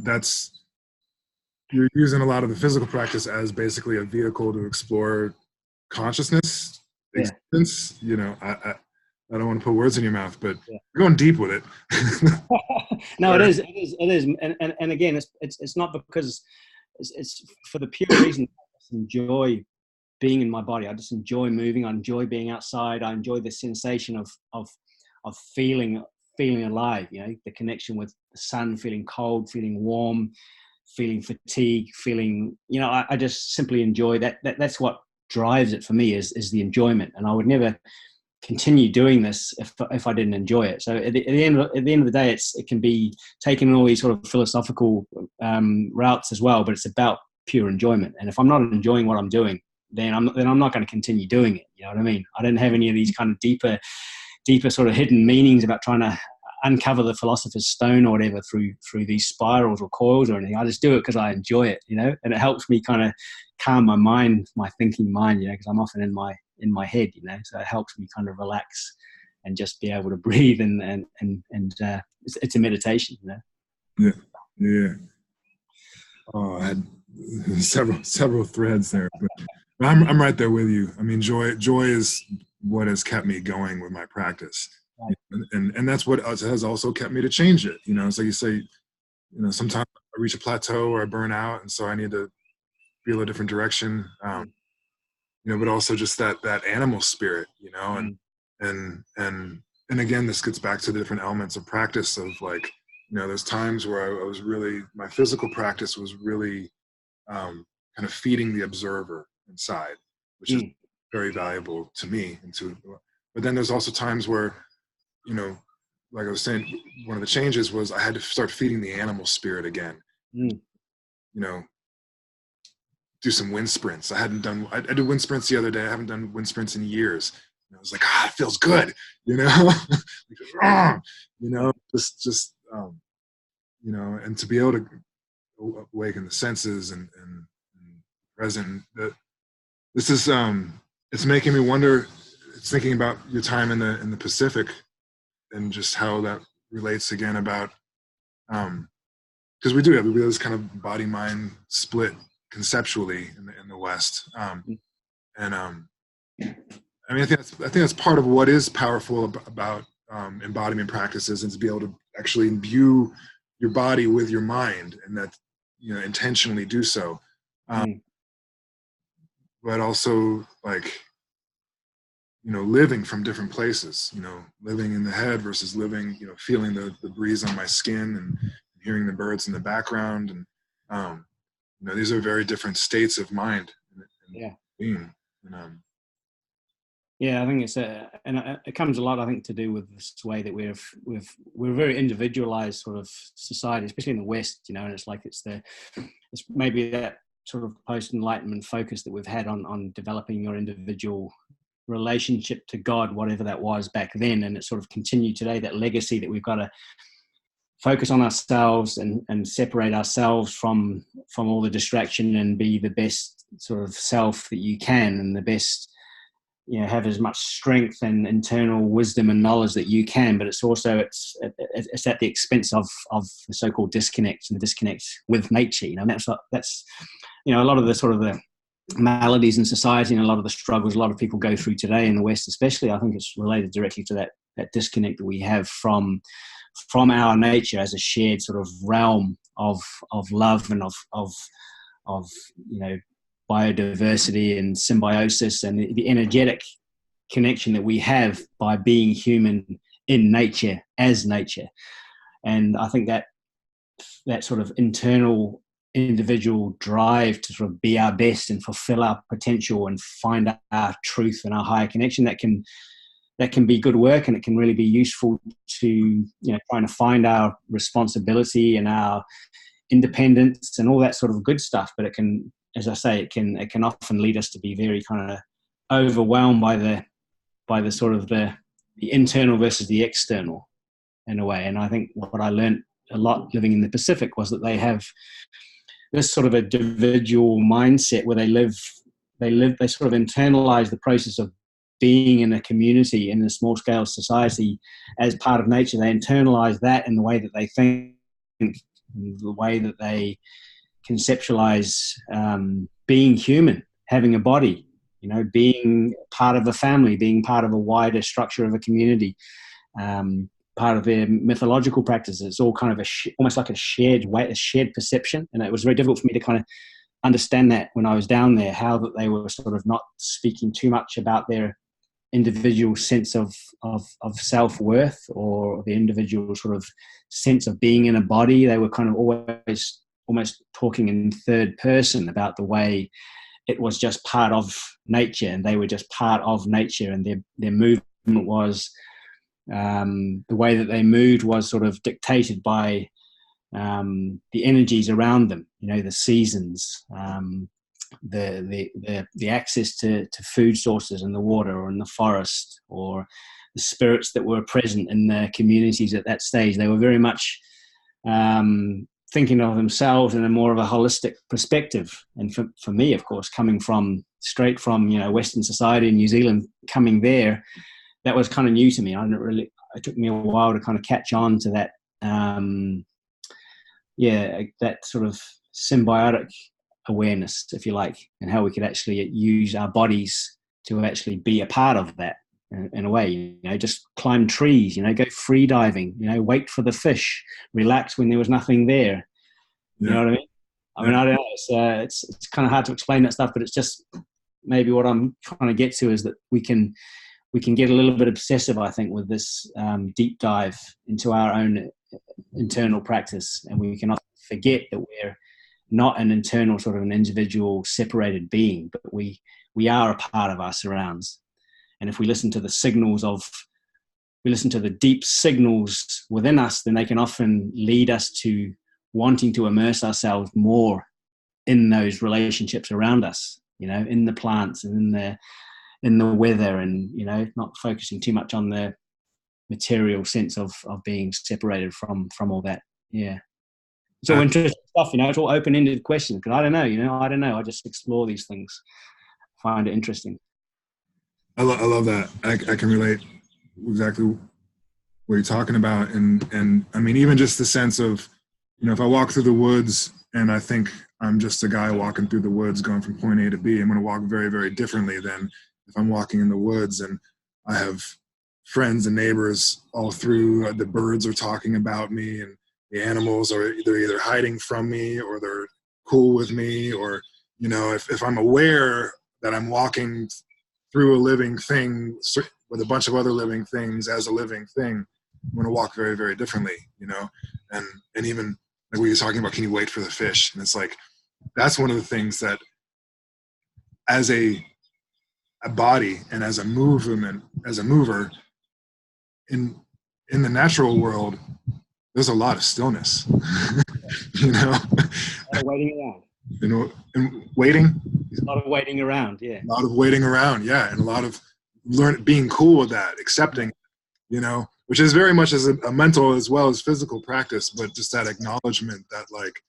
Speaker 1: using a lot of the physical practice as basically a vehicle to explore consciousness, existence. I don't want to put words in your mouth, but you're going deep with it.
Speaker 2: No, it is, and again, it's not because it's for the pure reason I just enjoy being in my body. I just enjoy moving. I enjoy being outside. I enjoy the sensation of feeling alive. The connection with the sun, feeling cold, feeling warm, feeling fatigue, feeling. I just simply enjoy that. That's what drives it for me is the enjoyment, and I would never continue doing this if I didn't enjoy it. So at the end of the day, it can be taken in all these sort of philosophical routes as well, but it's about pure enjoyment. And if I'm not enjoying what I'm doing, then I'm not going to continue doing it. You know what I mean? I don't have any of these kind of deeper sort of hidden meanings about trying to uncover the philosopher's stone or whatever through these spirals or coils or anything. I just do it because I enjoy it, and it helps me kind of calm my mind, my thinking mind, because I'm often in my head, so it helps me kind of relax and just be able to breathe and it's a meditation,
Speaker 1: Yeah. Oh, I had several threads there, but I'm right there with you. I mean, joy is what has kept me going with my practice. Right. And that's what has also kept me to change it. It's like you say, sometimes I reach a plateau or I burn out, and so I need to feel a different direction. But also just that animal spirit, and again, this gets back to the different elements of practice of there's times where I was really, my physical practice was really kind of feeding the observer inside, which is very valuable to me. But then there's also times where, like I was saying, one of the changes was I had to start feeding the animal spirit again. Do some wind sprints. I did wind sprints the other day. I haven't done wind sprints in years. And I was like, it feels good, and to be able to awaken the senses and present. This is it's making me wonder. It's thinking about your time in the Pacific and just how that relates again about because we do have this kind of body mind split conceptually in the West, and I mean, I think that's part of what is powerful about embodiment practices, and to be able to actually imbue your body with your mind, and that intentionally do so, but also living from different places, living in the head versus living, feeling the breeze on my skin and hearing the birds in the background, and these are very different states of mind and being.
Speaker 2: Yeah, I think it comes a lot, I think, to do with this way that we're a very individualized sort of society, especially in the West, and it's maybe that sort of post-enlightenment focus that we've had on developing your individual relationship to God, whatever that was back then, and it's sort of continued today, that legacy that we've got to focus on ourselves and separate ourselves from all the distraction and be the best sort of self that you can, and the best, have as much strength and internal wisdom and knowledge that you can. But it's also it's at the expense of the so-called disconnect and the disconnect with nature. That's a lot of the sort of the maladies in society and a lot of the struggles a lot of people go through today in the West, especially. I think it's related directly to that disconnect that we have from our nature as a shared sort of realm of love and of biodiversity and symbiosis, and the energetic connection that we have by being human in nature, as nature. And I think that sort of internal individual drive to sort of be our best and fulfill our potential and find our truth and our higher connection, that can be good work, and it can really be useful to trying to find our responsibility and our independence and all that sort of good stuff. But it can, as I say, it can often lead us to be very kind of overwhelmed by the sort of the internal versus the external in a way. And I think what I learned a lot living in the Pacific was that they have this sort of a individual mindset where they sort of internalize the process of being in a community, in a small scale society, as part of nature. They internalize that in the way that they think, the way that they conceptualize being human, having a body, being part of a family, being part of a wider structure of a community, part of their mythological practices. It's all kind of almost like a shared perception. And it was very difficult for me to kind of understand that when I was down there, how that they were sort of not speaking too much about their individual sense of self-worth, or the individual sort of sense of being in a body. They were kind of always almost talking in third person about the way it was just part of nature, and they were just part of nature, and their movement was the way that they moved was sort of dictated by the energies around them, the seasons, the access to food sources in the water or in the forest, or the spirits that were present in the communities at that stage. They were very much thinking of themselves in a more of a holistic perspective. And for me, of course, coming straight from Western society in New Zealand, coming there, that was kind of new to me. It took me a while to kind of catch on to that, that sort of symbiotic awareness, if you like, and how we could actually use our bodies to actually be a part of that in a way. Just climb trees, go free diving, wait for the fish, relax when there was nothing there. You know what I mean? I don't know. It's kind of hard to explain that stuff, but it's just maybe what I'm trying to get to is that we can get a little bit obsessive, I think, with this deep dive into our own internal practice, and we can often forget that we're not an internal sort of an individual separated being, but we are a part of our surrounds. And if we listen to the deep signals within us, then they can often lead us to wanting to immerse ourselves more in those relationships around us, in the plants and in the weather, and not focusing too much on the material sense of being separated from all that. It's all interesting stuff, it's all open-ended questions, because I don't know, I just explore these things, find it interesting.
Speaker 1: I love that. I can relate exactly what you're talking about, and I mean, even just the sense of, if I walk through the woods and I think I'm just a guy walking through the woods going from point A to B, I'm going to walk very, very differently than if I'm walking in the woods and I have friends and neighbors all through. The birds are talking about me, and the animals are either hiding from me or they're cool with me, or if I'm aware that I'm walking through a living thing with a bunch of other living things as a living thing, I'm going to walk very, very differently, and even like we were talking about, can you wait for the fish? And it's like, that's one of the things that as a body and as a mover in the natural world, there's a lot of stillness,
Speaker 2: A lot of waiting around.
Speaker 1: And waiting.
Speaker 2: A lot of waiting around, yeah.
Speaker 1: A lot of waiting around, yeah, and a lot of being cool with that, accepting, which is very much as a mental as well as physical practice, but just that acknowledgement that, like,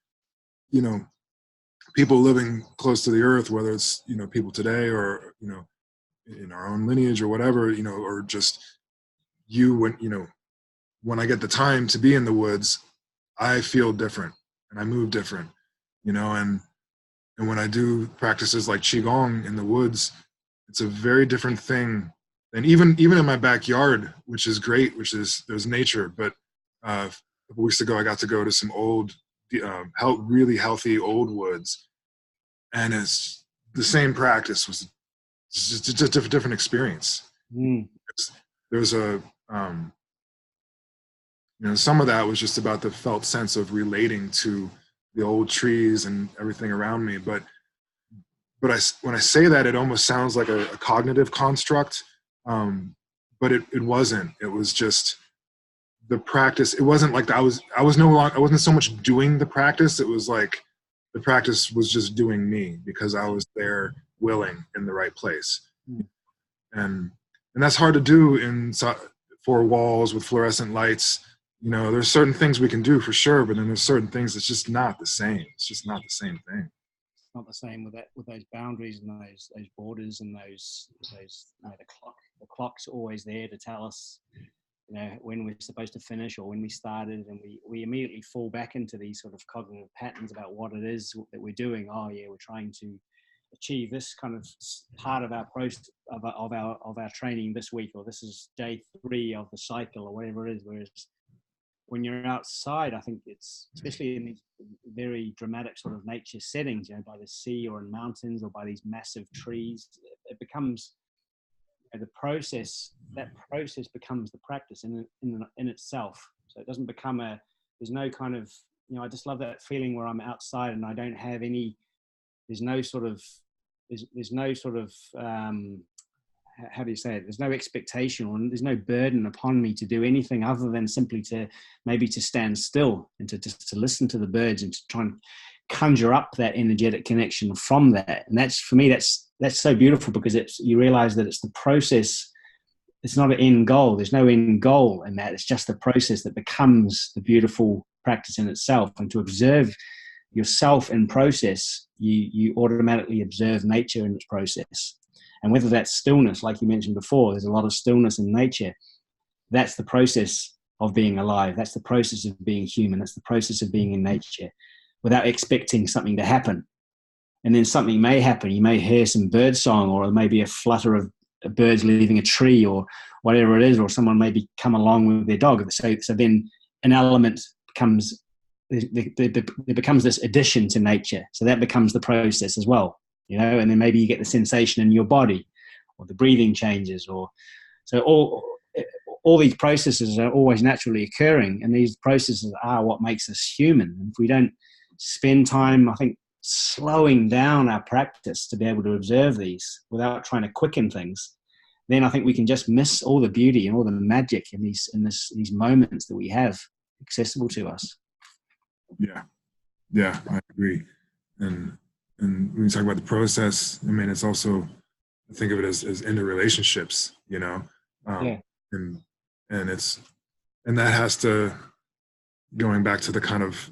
Speaker 1: people living close to the earth, whether it's people today or in our own lineage or whatever, or just when I get the time to be in the woods, I feel different and I move different, and when I do practices like Qigong in the woods, it's a very different thing and even in my backyard, which is great, there's nature. But a couple weeks ago, I got to go to some old, really healthy old woods, and it's the same practice was just a different experience.
Speaker 2: Mm.
Speaker 1: There's a some of that was just about the felt sense of relating to the old trees and everything around me. But when I say that, it almost sounds like a cognitive construct. But it wasn't. It was just the practice. It wasn't like I wasn't so much doing the practice. It was like the practice was just doing me, because I was there willing in the right place. And that's hard to do in 4 walls with fluorescent lights. There's certain things we can do for sure, but then there's certain things that's just not the same. It's just not the same thing.
Speaker 2: It's not the same with those boundaries and those borders and those the clock's always there to tell us when we're supposed to finish or when we started, and we immediately fall back into these sort of cognitive patterns about what it is that we're doing. Oh yeah, we're trying to achieve this kind of part of our process of our training this week, or this is day 3 of the cycle, or whatever it is. Whereas when you're outside, I think it's, especially in these very dramatic sort of nature settings, by the sea or in mountains or by these massive trees, it becomes the process. That process becomes the practice in itself. So it doesn't become there's no kind of, I just love that feeling where I'm outside and I don't have any, there's no sort of how do you say it? There's no expectation, or there's no burden upon me to do anything other than simply to stand still and to listen to the birds and to try and conjure up that energetic connection from that. And that's, for me, that's so beautiful, because you realize that it's the process. It's not an end goal. There's no end goal in that. It's just the process that becomes the beautiful practice in itself. And to observe yourself in process, you automatically observe nature in its process. And whether that's stillness, like you mentioned before, there's a lot of stillness in nature. That's the process of being alive. That's the process of being human. That's the process of being in nature without expecting something to happen. And then something may happen. You may hear some bird song, or maybe a flutter of birds leaving a tree, or whatever it is, or someone maybe come along with their dog. So then an element becomes, there becomes this addition to nature. So that becomes the process as well. And then maybe you get the sensation in your body, or the breathing changes, so all these processes are always naturally occurring, and these processes are what makes us human. And if we don't spend time, I think, slowing down our practice to be able to observe these without trying to quicken things, then I think we can just miss all the beauty and all the magic in these moments that we have accessible to us.
Speaker 1: Yeah, I agree. And when you talk about the process, I mean, it's also, I think of it as interrelationships, and that has to, going back to the kind of,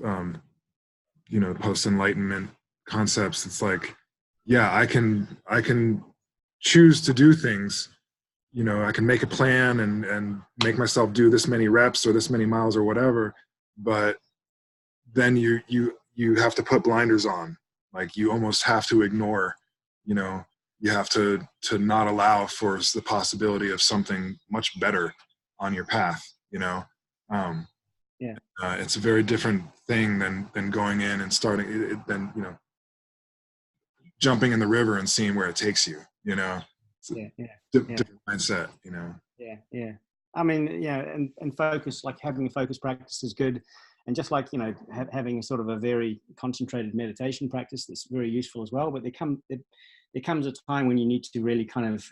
Speaker 1: post-enlightenment concepts. It's like, yeah, I can choose to do things, I can make a plan and make myself do this many reps or this many miles or whatever, but then you have to put blinders on. Like, you almost have to ignore, you have to not allow for the possibility of something much better on your path, it's a very different thing than going in and starting, than, jumping in the river and seeing where it takes you, It's a different mindset,
Speaker 2: Yeah. I mean, and focus, like having a focus practice is good. And just like, having a sort of a very concentrated meditation practice, that's very useful as well. But there comes a time when you need to really kind of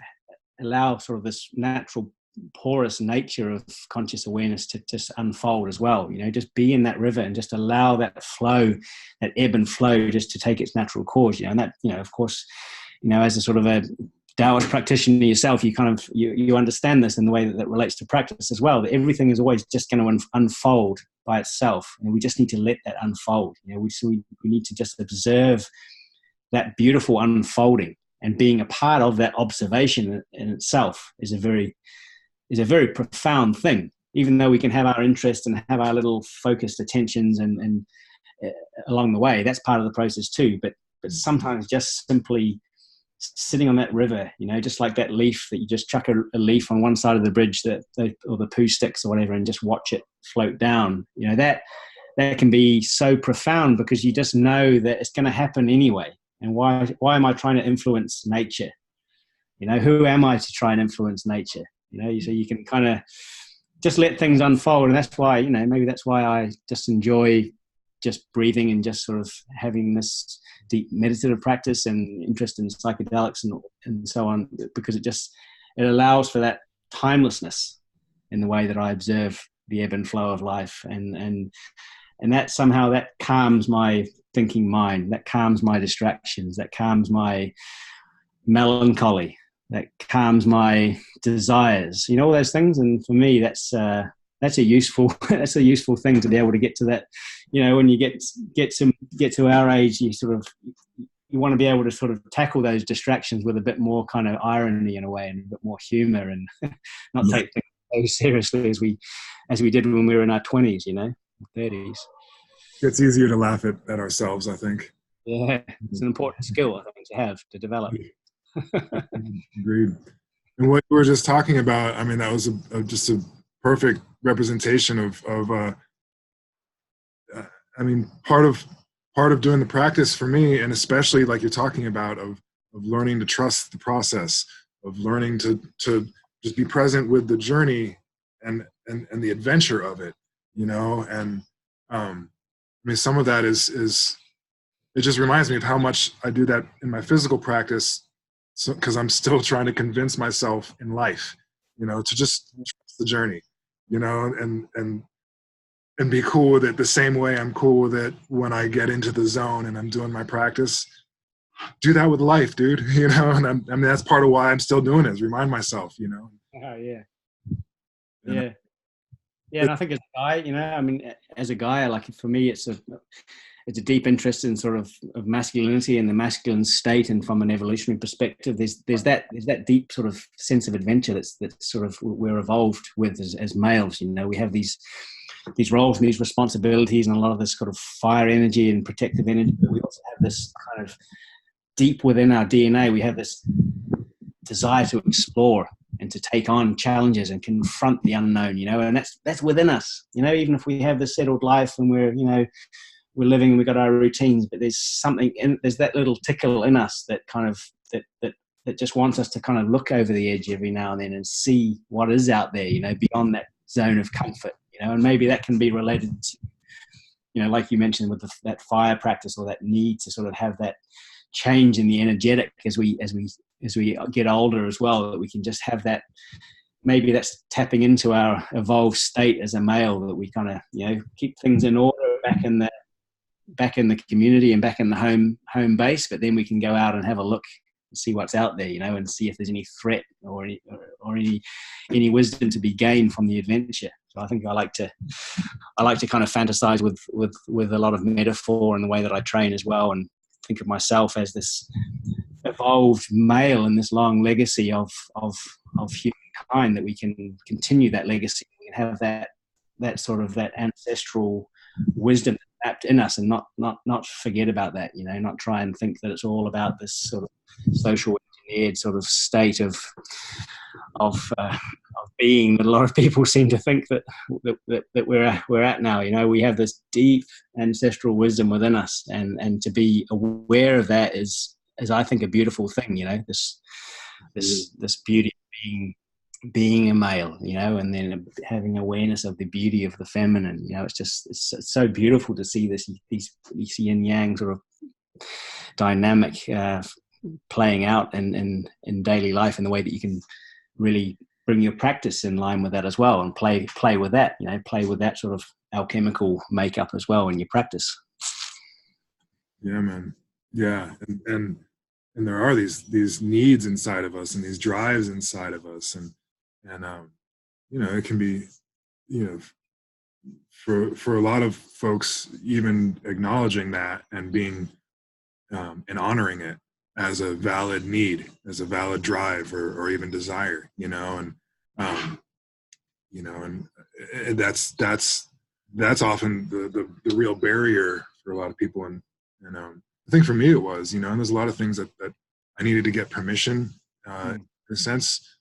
Speaker 2: allow sort of this natural porous nature of conscious awareness to just unfold as well. Just be in that river and just allow that flow, that ebb and flow, just to take its natural course. And that, of course, as a sort of a Taoist practitioner yourself, you understand this in the way that relates to practice as well, that everything is always just going to unfold by itself, and we just need to let that unfold. We need to just observe that beautiful unfolding, and being a part of that observation in itself is a very profound thing. Even though we can have our interest and have our little focused attentions and along the way, that's part of the process too. But sometimes just simply sitting on that river, just like that leaf that you just chuck a leaf on one side of the bridge or the poo sticks or whatever, and just watch it float down. That can be so profound, because you just know that it's going to happen anyway. And why am I trying to influence nature? Who am I to try and influence nature? So you can kind of just let things unfold. And that's why, maybe that's why I just enjoy just breathing and just sort of having this deep meditative practice and interest in psychedelics and so on, because it allows for that timelessness in the way that I observe the ebb and flow of life. And that somehow that calms my thinking mind, that calms my distractions, that calms my melancholy, that calms my desires, all those things. And for me, that's a useful thing to be able to get to that. When you get to our age, you want to be able to sort of tackle those distractions with a bit more kind of irony in a way, and a bit more humor, and not take things so seriously as we did when we were in our 20s, 30s.
Speaker 1: It's easier to laugh at ourselves, I think.
Speaker 2: Yeah, it's an important skill, I think, to have, to develop.
Speaker 1: Agreed. And what we were just talking about, I mean, that was just a perfect representation of I mean, part of doing the practice for me, and especially like you're talking about, of learning to trust the process, of learning to just be present with the journey and the adventure of it, and I mean, some of that is it just reminds me of how much I do that in my physical practice, because I'm still trying to convince myself in life, to just trust the journey, and be cool with it the same way I'm cool with it when I get into the zone and I'm doing my practice. Do that with life, dude, and I mean, that's part of why I'm still doing it, is remind myself,
Speaker 2: Oh, yeah. Yeah. Yeah, and I think as a guy, I mean, as a guy, like, for me, it's a deep interest in sort of masculinity and the masculine state, and from an evolutionary perspective, there's that deep sort of sense of adventure that's sort of we're evolved with as males. We have these roles and these responsibilities, and a lot of this sort of fire energy and protective energy. But we also have this kind of deep within our DNA. We have this desire to explore and to take on challenges and confront the unknown, and that's within us, even if we have this settled life and we're living and we've got our routines, but there's that little tickle in us that kind of, that just wants us to kind of look over the edge every now and then and see what is out there, beyond that zone of comfort, and maybe that can be related to, like you mentioned with that fire practice, or that need to sort of have that change in the energetic as we get older as well, that we can just have that. Maybe that's tapping into our evolved state as a male, that we kind of keep things in order back in the community and back in the home base, but then we can go out and have a look and see what's out there, and see if there's any threat or any wisdom to be gained from the adventure. So I think I like to kind of fantasize with a lot of metaphor in the way that I train as well, and think of myself as this evolved male in this long legacy of humankind, that we can continue that legacy. We can have that sort of that ancestral wisdom wrapped in us, and not forget about that, not try and think that it's all about this sort of social engineered sort of state of being that a lot of people seem to think that we're at now. We have this deep ancestral wisdom within us, and to be aware of that is I think a beautiful thing. This beauty of being a male, and then having awareness of the beauty of the feminine. It's so beautiful to see these yin yang sort of dynamic playing out in daily life, in the way that you can really bring your practice in line with that as well, and play with that, play with that sort of alchemical makeup as well in your practice.
Speaker 1: Yeah, man. Yeah. And there are these needs inside of us, and these drives inside of us. And it can be, for a lot of folks, even acknowledging that and being, and honoring it as a valid need, as a valid drive, or even desire, and that's often the real barrier for a lot of people. And I think for me it was, and there's a lot of things that I needed to get permission, in a sense.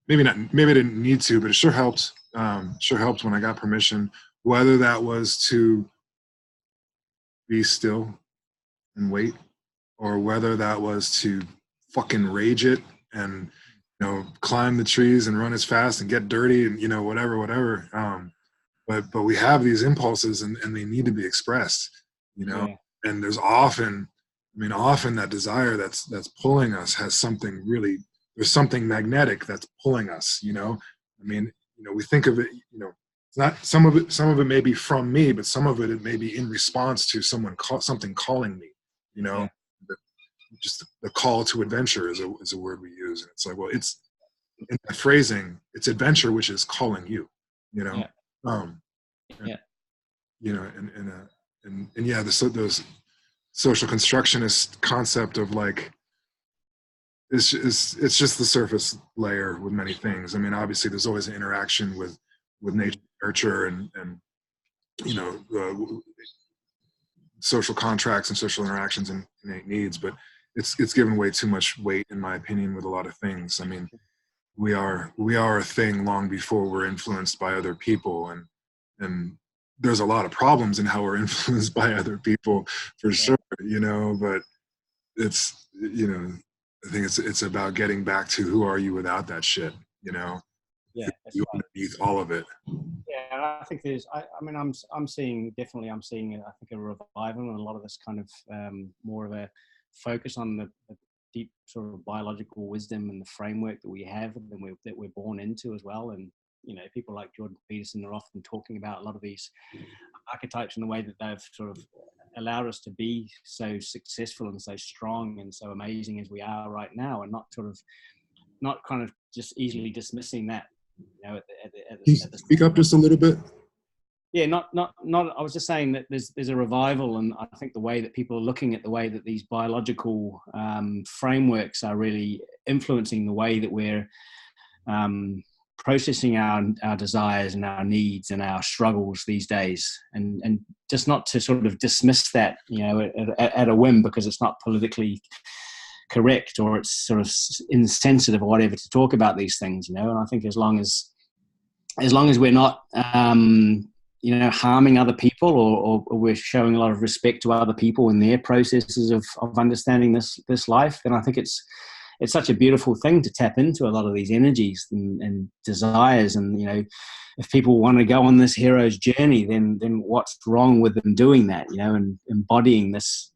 Speaker 1: Maybe not, maybe I didn't need to, but it sure helped. Sure helped when I got permission, whether that was to be still and wait, or whether that was to fucking rage it and, climb the trees and run as fast and get dirty and, whatever. But we have these impulses, and they need to be expressed,
Speaker 2: Yeah.
Speaker 1: and there's often that desire that's pulling us has something really, there's something magnetic that's pulling us, we think of it, it's not, some of it may be from me, but some of it may be in response to something calling me,
Speaker 2: Yeah.
Speaker 1: just the call to adventure is a word we use. And it's like, well, it's in that phrasing, it's adventure, which is calling you,
Speaker 2: Yeah.
Speaker 1: um,
Speaker 2: Yeah.
Speaker 1: and yeah, those social constructionist concept of like, it's just the surface layer with many things. I mean, obviously there's always an interaction with nature, nurture, and social contracts and social interactions and innate needs, but it's given way too much weight, in my opinion, with a lot of things. I mean, we are a thing long before we're influenced by other people, and there's a lot of problems in how we're influenced by other people, for sure, but it's, I think it's about getting back to who are you without that shit,
Speaker 2: Yeah, that's
Speaker 1: you
Speaker 2: right.
Speaker 1: underneath all of it.
Speaker 2: Yeah, and I think there's. I mean, I'm seeing definitely. I'm seeing. I think a revival and a lot of this kind of more of a focus on the deep sort of biological wisdom and the framework that we have and that we're born into as well. And people like Jordan Peterson are often talking about a lot of these archetypes and the way that they've sort of allowed us to be so successful and so strong and so amazing as we are right now, and not kind of just easily dismissing that. Can
Speaker 1: you speak up just a little bit?
Speaker 2: Yeah, not. I was just saying that there's a revival, and I think the way that people are looking at the way that these biological frameworks are really influencing the way that we're processing our desires and our needs and our struggles these days, and just not to sort of dismiss that, at a whim because it's not politically correct or it's sort of insensitive or whatever to talk about these things, and I think as long as we're not harming other people, or we're showing a lot of respect to other people and their processes of understanding this life, then I think it's such a beautiful thing to tap into a lot of these energies and desires. And if people want to go on this hero's journey, then what's wrong with them doing that, and embodying this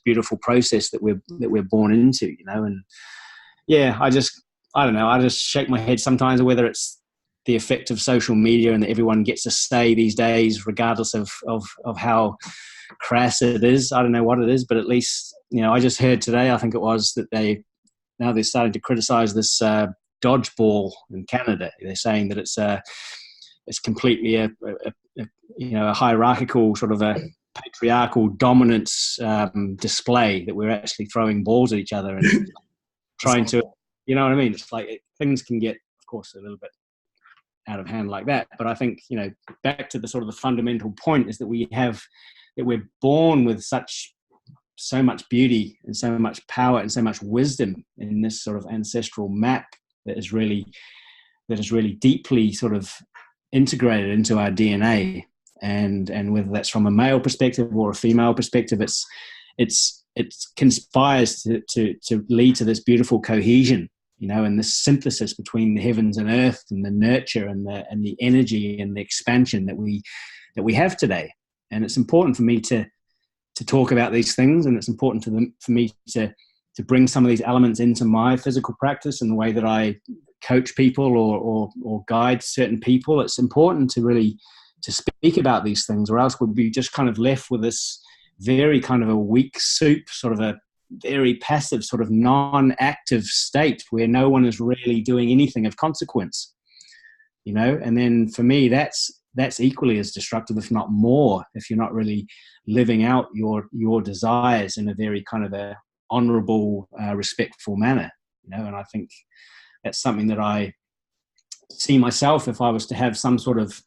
Speaker 2: beautiful process that we're born into, and yeah, I don't know, I just shake my head sometimes whether it's the effect of social media and that everyone gets a say these days, regardless of how crass it is. I don't know what it is, but at least, I just heard today, I think it was, that they're starting to criticize this dodgeball in Canada. They're saying that it's completely a hierarchical sort of a patriarchal dominance display, that we're actually throwing balls at each other and trying to, you know what I mean? It's like things can get, of course, a little bit out of hand like that. But I think, back to the sort of the fundamental point is that we're born with so much beauty and so much power and so much wisdom in this sort of ancestral map that is really deeply sort of integrated into our DNA. And whether that's from a male perspective or a female perspective, it conspires to lead to this beautiful cohesion, and this synthesis between the heavens and earth, and the nurture and the energy and the expansion that we have today. And it's important for me to talk about these things, and it's important for me to bring some of these elements into my physical practice and the way that I coach people or guide certain people. It's important to really to speak about these things, or else we'll be just kind of left with this very kind of a weak soup, sort of a very passive, sort of non-active state where no one is really doing anything of consequence, and then for me that's equally as destructive, if not more, if you're not really living out your desires in a very kind of a honorable, respectful manner, and I think that's something that I see myself, if I was to have some sort of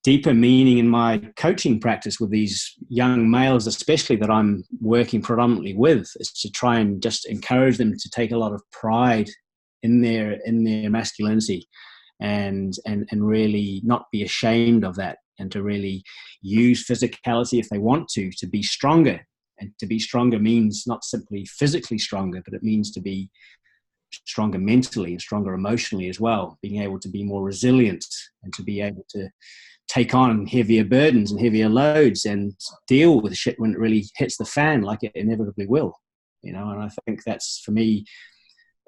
Speaker 2: deeper meaning in my coaching practice with these young males, especially that I'm working predominantly with, is to try and just encourage them to take a lot of pride in their masculinity, and really not be ashamed of that, and to really use physicality if they want to be stronger. And to be stronger means not simply physically stronger, but it means to be stronger mentally and stronger emotionally as well, being able to be more resilient and to be able to take on heavier burdens and heavier loads and deal with shit when it really hits the fan, like it inevitably will, you know. And I think that's, for me,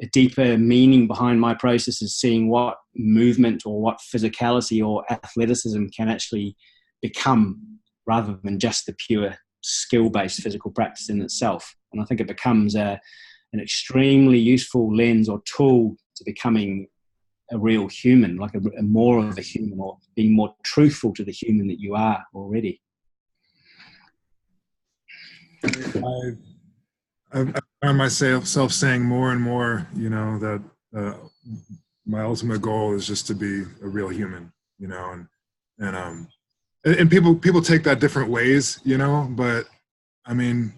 Speaker 2: a deeper meaning behind my process, is seeing what movement or what physicality or athleticism can actually become, rather than just the pure skill-based physical practice in itself. And I think it becomes an extremely useful lens or tool to becoming a real human, like a more of a human, or being more truthful to the human that you are already.
Speaker 1: I found myself saying more and more, you know, that my ultimate goal is just to be a real human, you know, and people take that different ways, you know, but I mean,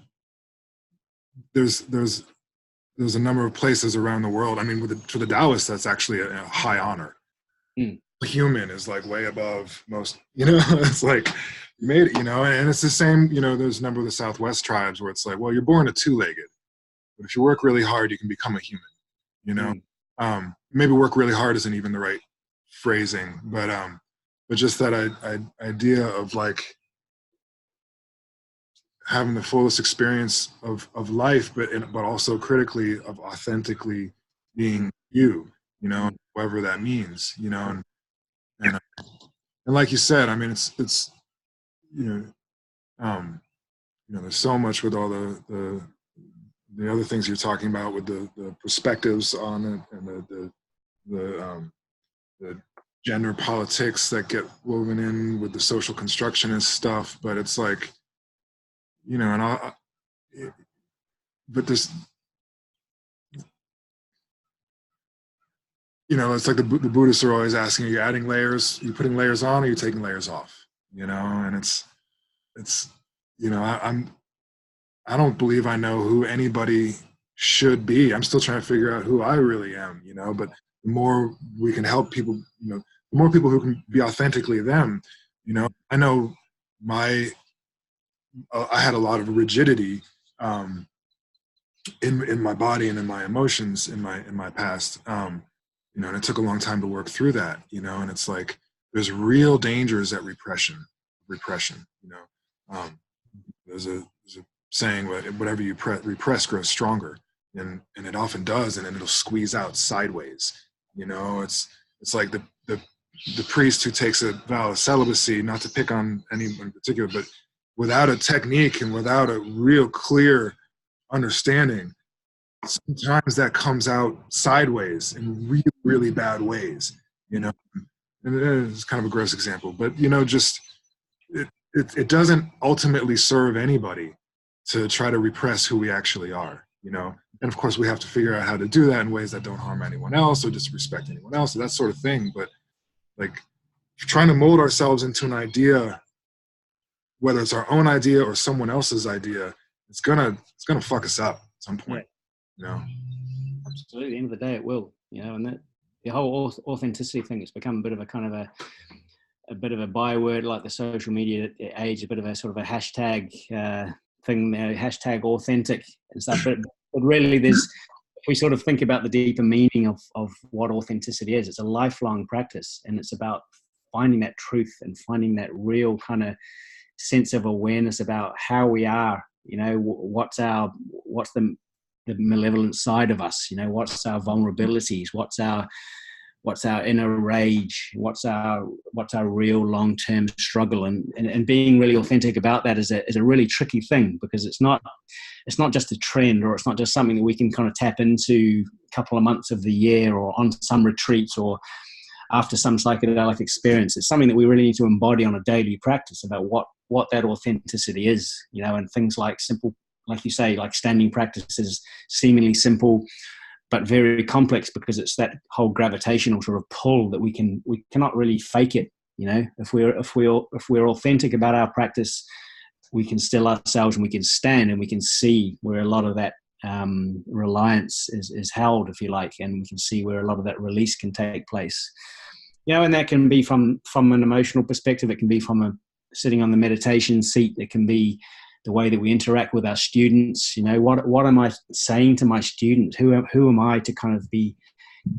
Speaker 1: there's a number of places around the world. I mean, to the Taoists, that's actually a high honor. Human is like way above most, you know. It's like you made it, you know. And it's the same, you know, there's a number of the Southwest tribes where it's like, well, you're born a two-legged, but if you work really hard, you can become a human, you know. Maybe work really hard isn't even the right phrasing, but just that idea of like having the fullest experience of life, but also critically of authentically being you know, whatever that means, you know. And like you said, I mean, it's you know, there's so much with all the other things you're talking about, with the perspectives on it, and the gender politics that get woven in with the social constructionist stuff. But it's like, you know, but this, you know, it's like the Buddhists are always asking, are you adding layers, are you putting layers on, or are you taking layers off, you know? And it's, you know, I don't believe I know who anybody should be. I'm still trying to figure out who I really am, you know, but the more we can help people, you know, the more people who can be authentically them, you know. I know I had a lot of rigidity in my body and in my emotions in my past, you know, and it took a long time to work through that, you know. And it's like, there's real dangers at repression, you know. There's a saying, whatever you repress grows stronger, and it often does, and then it'll squeeze out sideways, you know. It's like the priest who takes a vow of celibacy, not to pick on anyone in particular, but without a technique and without a real clear understanding, sometimes that comes out sideways in really, really bad ways, you know. And it's kind of a gross example, but, you know, just it doesn't ultimately serve anybody to try to repress who we actually are, you know. And of course, we have to figure out how to do that in ways that don't harm anyone else or disrespect anyone else, or that sort of thing. But like, trying to mold ourselves into an idea, whether it's our own idea or someone else's idea, it's gonna fuck us up at some point, you know.
Speaker 2: Absolutely. At the end of the day, it will, you know. And that the whole authenticity thing has become a bit of a kind of a bit of a byword, like the social media age, a bit of a sort of a hashtag thing there, hashtag authentic and stuff. But really, if we sort of think about the deeper meaning of what authenticity is, it's a lifelong practice, and it's about finding that truth and finding that real kind of sense of awareness about how we are, you know. What's the malevolent side of us, you know. What's our vulnerabilities, what's our inner rage, what's our real long-term struggle, and being really authentic about that is a really tricky thing, because it's not just a trend, or it's not just something that we can kind of tap into a couple of months of the year, or on some retreats, or after some psychedelic experience. It's something that we really need to embody on a daily practice about what that authenticity is, you know. And things like simple, like you say, like standing practices, seemingly simple but very complex, because it's that whole gravitational sort of pull that we cannot really fake it. You know, if we're authentic about our practice, we can still ourselves and we can stand and we can see where a lot of that reliance is held, if you like, and we can see where a lot of that release can take place. You know, and that can be from an emotional perspective. It can be from sitting on the meditation seat. It can be the way that we interact with our students. You know, what am I saying to my students? Who am I to kind of be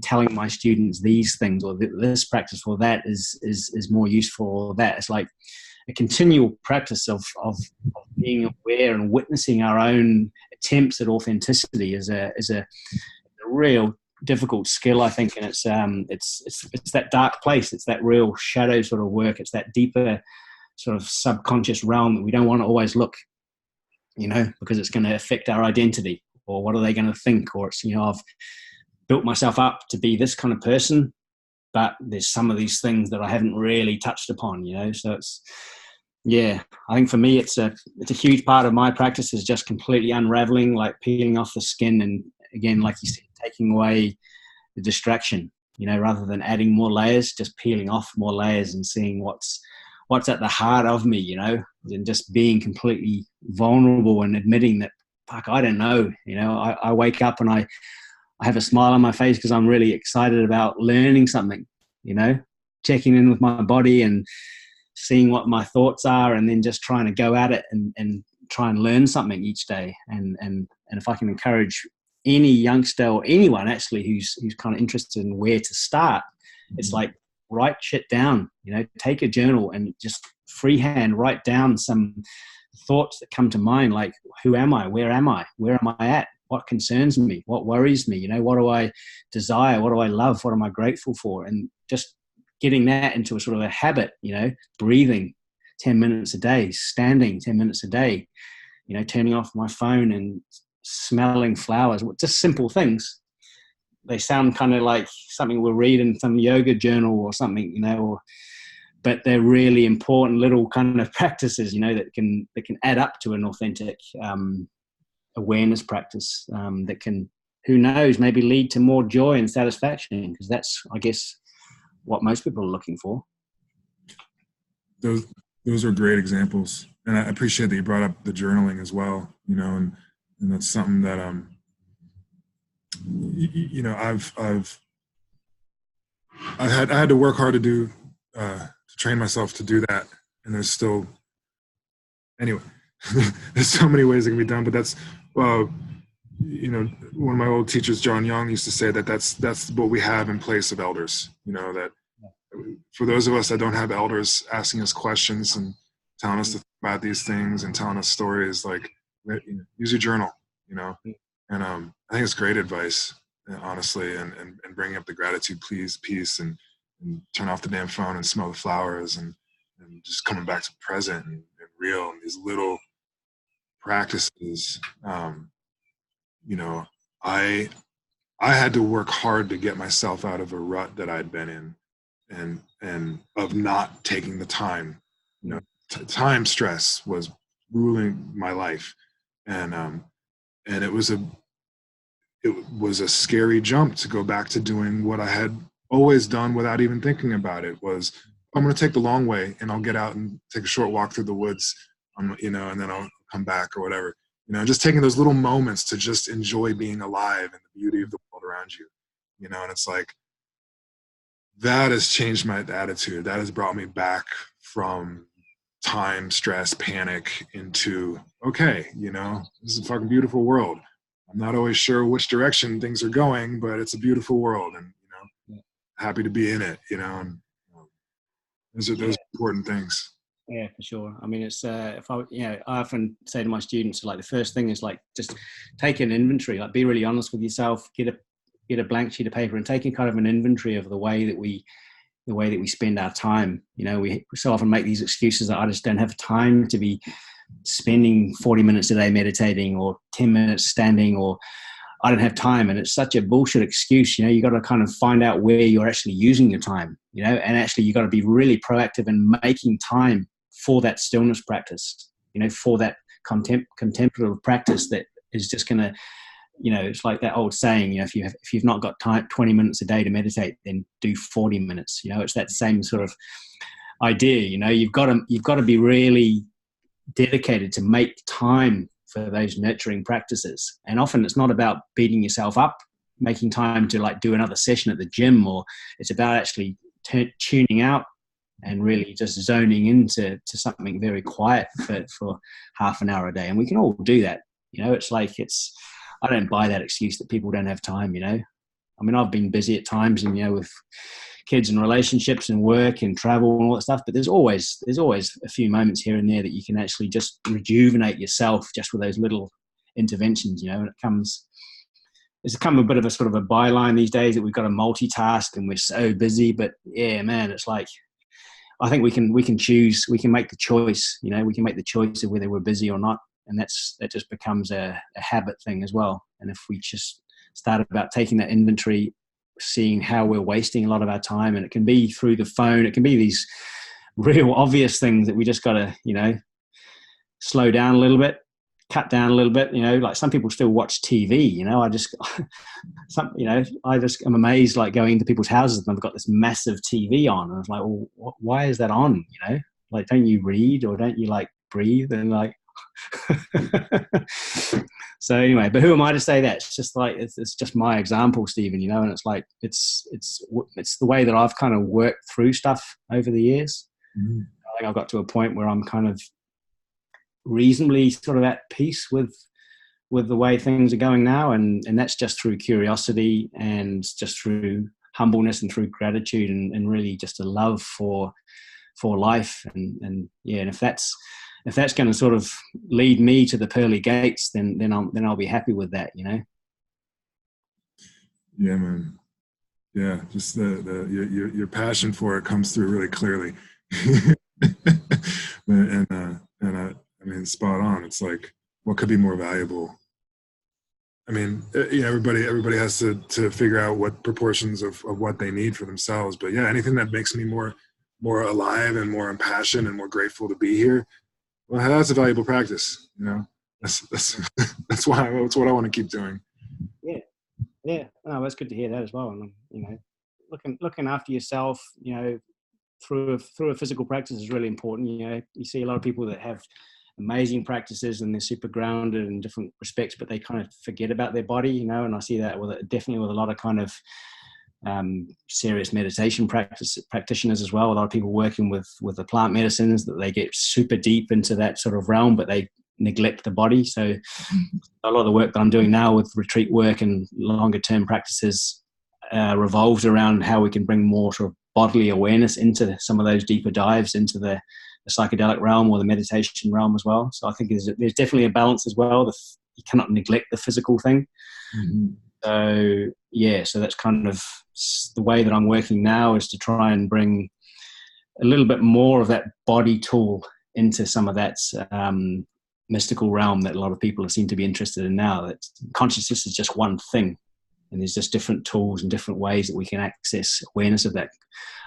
Speaker 2: telling my students these things, or this practice or that is more useful, or that? It's like a continual practice of being aware and witnessing our own attempts at authenticity is a real difficult skill, I think, and it's that dark place. It's that real shadow sort of work. It's that deeper sort of subconscious realm that we don't want to always look, you know, because it's going to affect our identity, or what are they going to think, or it's, you know, I've built myself up to be this kind of person, but there's some of these things that I haven't really touched upon, you know. So it's, yeah, I think for me it's a huge part of my practice is just completely unraveling, like peeling off the skin, and again, like you said, taking away the distraction, you know, rather than adding more layers, just peeling off more layers and seeing what's at the heart of me, you know, and just being completely vulnerable and admitting that, fuck, I don't know, you know. I wake up and I have a smile on my face because I'm really excited about learning something, you know, checking in with my body and seeing what my thoughts are, and then just trying to go at it and try and learn something each day. And if I can encourage any youngster or anyone actually who's kind of interested in where to start, it's like, write shit down, you know, take a journal and just freehand write down some thoughts that come to mind, like, who am I? Where am I at? What concerns me? What worries me? You know, what do I desire? What do I love? What am I grateful for? And just getting that into a sort of a habit, you know, breathing 10 minutes a day, standing 10 minutes a day, you know, turning off my phone and smelling flowers, just simple things. They sound kind of like something we'll read in some yoga journal or something, you know, but they're really important little kind of practices, you know, that can add up to an authentic awareness practice that can, who knows, maybe lead to more joy and satisfaction, because that's, I guess, what most people are looking for.
Speaker 1: Those are great examples, and I appreciate that you brought up the journaling as well, you know, and that's something that you know, I had to work hard to do to train myself to do that, and there's still, anyway, there's so many ways it can be done, but that's you know, one of my old teachers, John Young, used to say that that's what we have in place of elders, you know, that for those of us that don't have elders asking us questions and telling us to think about these things and telling us stories, like, you know, use your journal, you know. And I think it's great advice, honestly, and bringing up the gratitude, piece, and turn off the damn phone and smell the flowers, and just coming back to the present and real, and these little practices. You know, I had to work hard to get myself out of a rut that I'd been in, and of not taking the time. You know, time stress was ruling my life, and it was a scary jump to go back to doing what I had always done without even thinking about it. Was, I'm going to take the long way, and I'll get out and take a short walk through the woods, you know, and then I'll come back or whatever. You know, just taking those little moments to just enjoy being alive and the beauty of the world around you. You know, and it's like, that has changed my attitude. That has brought me back from time, stress, panic into, okay, you know, this is a fucking beautiful world. I'm not always sure which direction things are going, but it's a beautiful world, and, you know, happy to be in it, you know, and those are important things.
Speaker 2: Yeah, for sure. I mean, it's if I, you know, I often say to my students, like, the first thing is, like, just take an inventory, like, be really honest with yourself, get a blank sheet of paper and taking kind of an inventory of the way that we spend our time. You know, we so often make these excuses that I just don't have time to be spending 40 minutes a day meditating, or 10 minutes standing, or I don't have time. And it's such a bullshit excuse. You know, you got to kind of find out where you're actually using your time, you know, and actually you got to be really proactive in making time for that stillness practice, you know, for that contemplative practice that is just going to, you know, it's like that old saying, you know, if you've not got time, 20 minutes a day to meditate, then do 40 minutes, you know. It's that same sort of idea. You've got to be really dedicated to make time for those nurturing practices. And often it's not about beating yourself up, making time to like do another session at the gym, or it's about actually tuning out and really just zoning into something very quiet for half an hour a day. And we can all do that. It's like, I don't buy that excuse that people don't have time. I mean, I've been busy at times, and with kids and relationships and work and travel and all that stuff, but there's always a few moments here and there that you can actually just rejuvenate yourself just with those little interventions. And it's become a bit of a sort of a byline these days that we've got to multitask and we're so busy. But yeah, man, it's like, I think we can choose, we can make the choice. We can make the choice of whether we're busy or not, and that just becomes a habit thing as well. And if we just start about taking that inventory, seeing how we're wasting a lot of our time, and it can be through the phone, it can be these real obvious things that we just got to slow down a little bit, cut down a little bit. Like some people still watch TV. I just am amazed, like going to people's houses and they've got this massive TV on, and I was like, well, why is that on? Like, don't you read, or don't you like breathe? And like so anyway, but who am I to say that? It's just like, it's just my example, Stephen, and it's like, it's the way that I've kind of worked through stuff over the years. Mm-hmm. I think I've got to a point where I'm kind of reasonably sort of at peace with the way things are going now. And that's just through curiosity and just through humbleness and through gratitude and really just a love for life. And if that's going to sort of lead me to the pearly gates, then I'll be happy with that, Yeah,
Speaker 1: man. Yeah, just your passion for it comes through really clearly, and I mean, spot on. It's like, what could be more valuable? I mean, everybody has to figure out what proportions of what they need for themselves. But yeah, anything that makes me more alive and more impassioned and more grateful to be here, well, that's a valuable practice. That's what I want to keep doing.
Speaker 2: Yeah. No, that's good to hear that as well. And looking after yourself, through a physical practice is really important. You see a lot of people that have amazing practices and they're super grounded in different respects, but they kind of forget about their body, and I see that definitely with a lot of kind of serious meditation practitioners as well. A lot of people working with the plant medicines, that they get super deep into that sort of realm, but they neglect the body. So a lot of the work that I'm doing now with retreat work and longer term practices revolves around how we can bring more sort of bodily awareness into some of those deeper dives into the psychedelic realm or the meditation realm as well. So I think there's definitely a balance as well. You cannot neglect the physical thing. Mm-hmm. So yeah, so that's kind of the way that I'm working now, is to try and bring a little bit more of that body tool into some of that mystical realm that a lot of people seem to be interested in now. That consciousness is just one thing, and there's just different tools and different ways that we can access awareness of that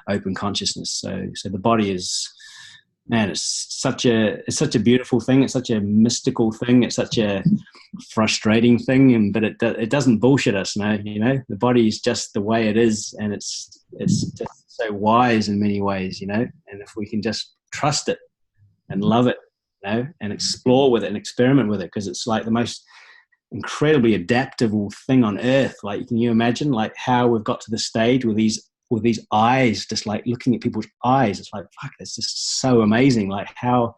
Speaker 2: open consciousness. So the body is, man, it's such a beautiful thing. It's such a mystical thing. It's such a frustrating thing, but it doesn't bullshit us. The body is just the way it is, and it's just so wise in many ways. And if we can just trust it and love it, and explore with it and experiment with it, because it's like the most incredibly adaptable thing on earth. Like, can you imagine like how we've got to the stage with these eyes, just like looking at people's eyes? It's like, fuck, that's just so amazing. Like how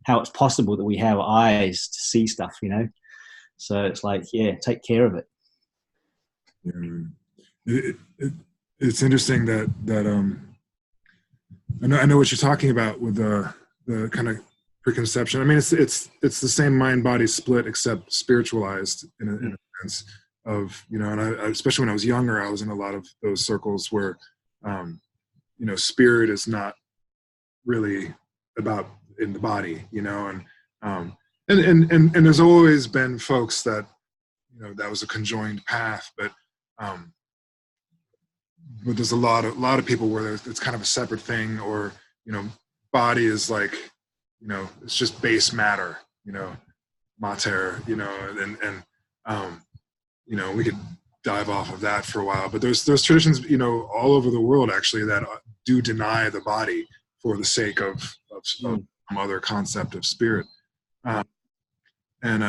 Speaker 2: it's possible that we have eyes to see stuff, So it's like, yeah, take care of it.
Speaker 1: Yeah, it's interesting that I know what you're talking about with the kind of preconception. I mean, it's the same mind-body split, except spiritualized in a sense of, and I, especially when I was younger, I was in a lot of those circles where, spirit is not really about in the body, and there's always been folks that, that was a conjoined path, but there's a lot of people where it's kind of a separate thing, or, body is like, it's just base matter, mater, and we could dive off of that for a while, but there's traditions, all over the world actually, that do deny the body, for the sake of some other concept of spirit. And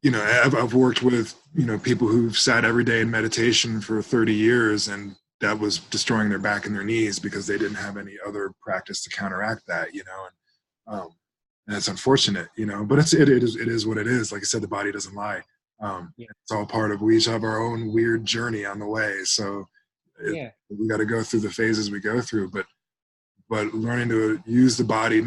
Speaker 1: you know, I've worked with, you know, people who've sat every day in meditation for 30 years, and that was destroying their back and their knees because they didn't have any other practice to counteract that, you know. And it's unfortunate, you know, but it is what it is. Like I said, the body doesn't lie. It's all part of, we each have our own weird journey on the way. So we got to go through the phases we go through, but learning to use the body,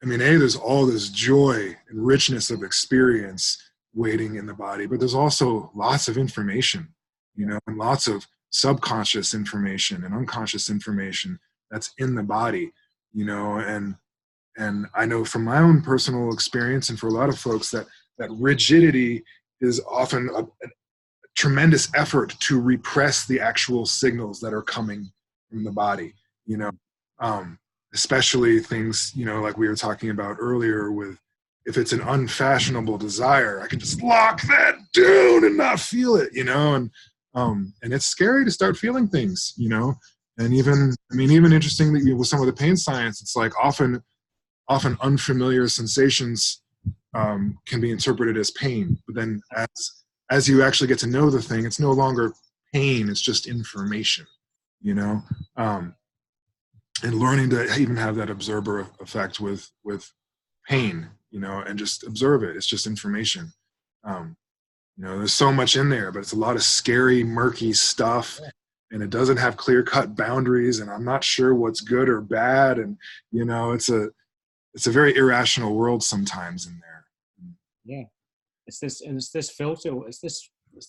Speaker 1: there's all this joy and richness of experience waiting in the body, but there's also lots of information, you know, and lots of subconscious information and unconscious information that's in the body, you know. And I know from my own personal experience, and for a lot of folks, that rigidity is often a tremendous effort to repress the actual signals that are coming from the body, you know. Especially things, you know, like we were talking about earlier with, if it's an unfashionable desire, I can just lock that down and not feel it, you know. And it's scary to start feeling things, you know. And even interestingly, with some of the pain science, it's like often unfamiliar sensations can be interpreted as pain, but then as you actually get to know the thing, it's no longer pain, it's just information, you know. And learning to even have that observer effect with pain, you know, and just observe it. It's just information. You know, there's so much in there, but it's a lot of scary, murky stuff, and it doesn't have clear-cut boundaries, and I'm not sure what's good or bad. And, you know, it's a very irrational world sometimes in there.
Speaker 2: Yeah. It's this filter, it's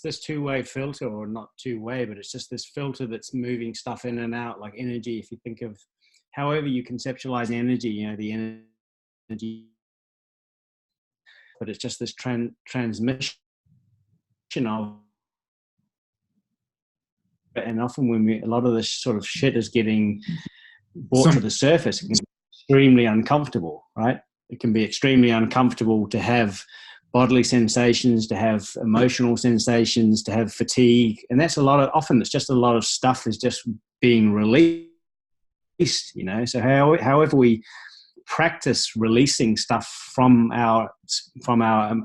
Speaker 2: this two-way filter, or not two-way, but it's just this filter that's moving stuff in and out like energy. If you think of however you conceptualize energy, you know, the energy, but it's just this transmission of, and often when a lot of this sort of shit is getting brought to the surface, it can be extremely uncomfortable, right? It can be extremely uncomfortable to have bodily sensations, to have emotional sensations, to have fatigue. And that's often it's just a lot of stuff is just being released, you know. So however we practice releasing stuff from our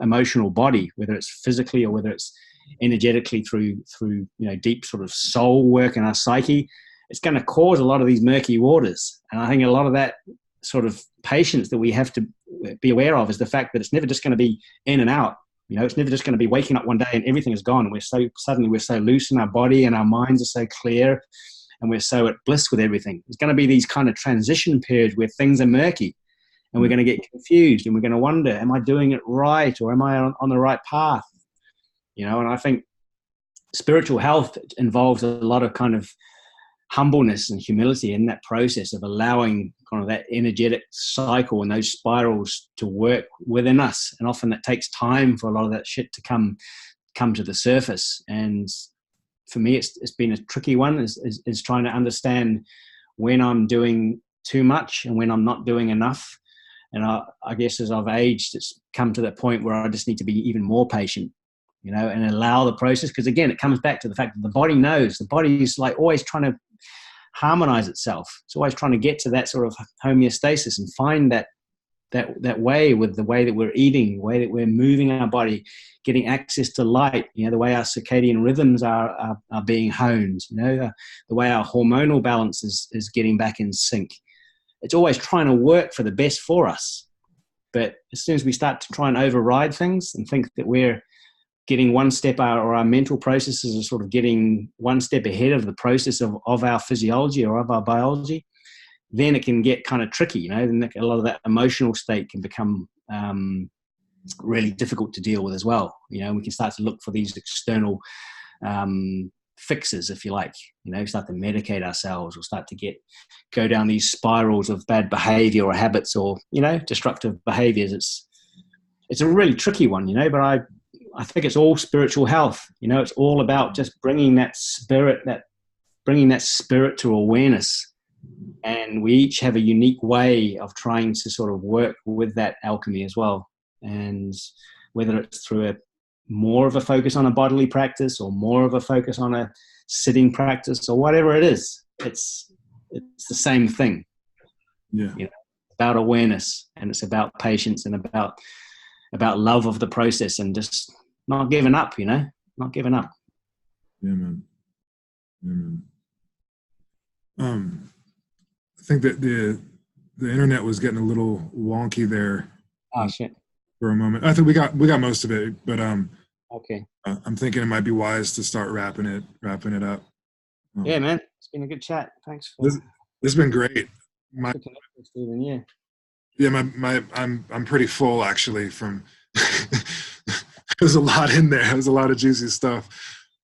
Speaker 2: emotional body, whether it's physically or whether it's energetically through you know, deep sort of soul work in our psyche, it's going to cause a lot of these murky waters. And I think a lot of that sort of patience that we have to be aware of is the fact that it's never just going to be in and out. You know, it's never just going to be waking up one day and everything is gone. We're so loose in our body, and our minds are so clear, and we're so at bliss with everything. There's going to be these kind of transition periods where things are murky, and we're going to get confused, and we're going to wonder, am I doing it right, or am I on the right path? You know, and I think spiritual health involves a lot of kind of humbleness and humility in that process of allowing kind of that energetic cycle and those spirals to work within us. And often that takes time for a lot of that shit to come to the surface. And for me, it's been a tricky one, is trying to understand when I'm doing too much and when I'm not doing enough. And I guess as I've aged, it's come to that point where I just need to be even more patient, you know, and allow the process. Because again, it comes back to the fact that the body knows. The body is like always trying to harmonize itself. It's always trying to get to that sort of homeostasis and find that way with the way that we're eating, the way that we're moving our body, getting access to light, you know, the way our circadian rhythms are being honed, you know, the way our hormonal balance is getting back in sync. It's always trying to work for the best for us. But as soon as we start to try and override things and think that we're getting one step out, or our mental processes are sort of getting one step ahead of the process of our physiology or of our biology, then it can get kind of tricky, you know. Then a lot of that emotional state can become really difficult to deal with as well. You know, we can start to look for these external fixes, if you like, you know, start to medicate ourselves, or start to go down these spirals of bad behavior or habits, or, you know, destructive behaviors. It's a really tricky one, you know, but I think it's all spiritual health. You know, it's all about just bringing that spirit to awareness. And we each have a unique way of trying to sort of work with that alchemy as well. And whether it's through more of a focus on a bodily practice, or more of a focus on a sitting practice, or whatever it is, it's it's the same thing.
Speaker 1: Yeah.
Speaker 2: You know, about awareness, and it's about patience, and about love of the process, and just not giving up. Not giving up.
Speaker 1: Yeah, man. Yeah, man. I think that the internet was getting a little wonky there
Speaker 2: Oh shit.
Speaker 1: for a moment. I think we got most of it, but
Speaker 2: Okay.
Speaker 1: I'm thinking it might be wise to start wrapping it up.
Speaker 2: Yeah, man. It's been a good chat. Thanks for
Speaker 1: This has been great. My
Speaker 2: connecting, Stephen. Yeah.
Speaker 1: Yeah, I'm pretty full actually from there's a lot in there. There's a lot of juicy stuff.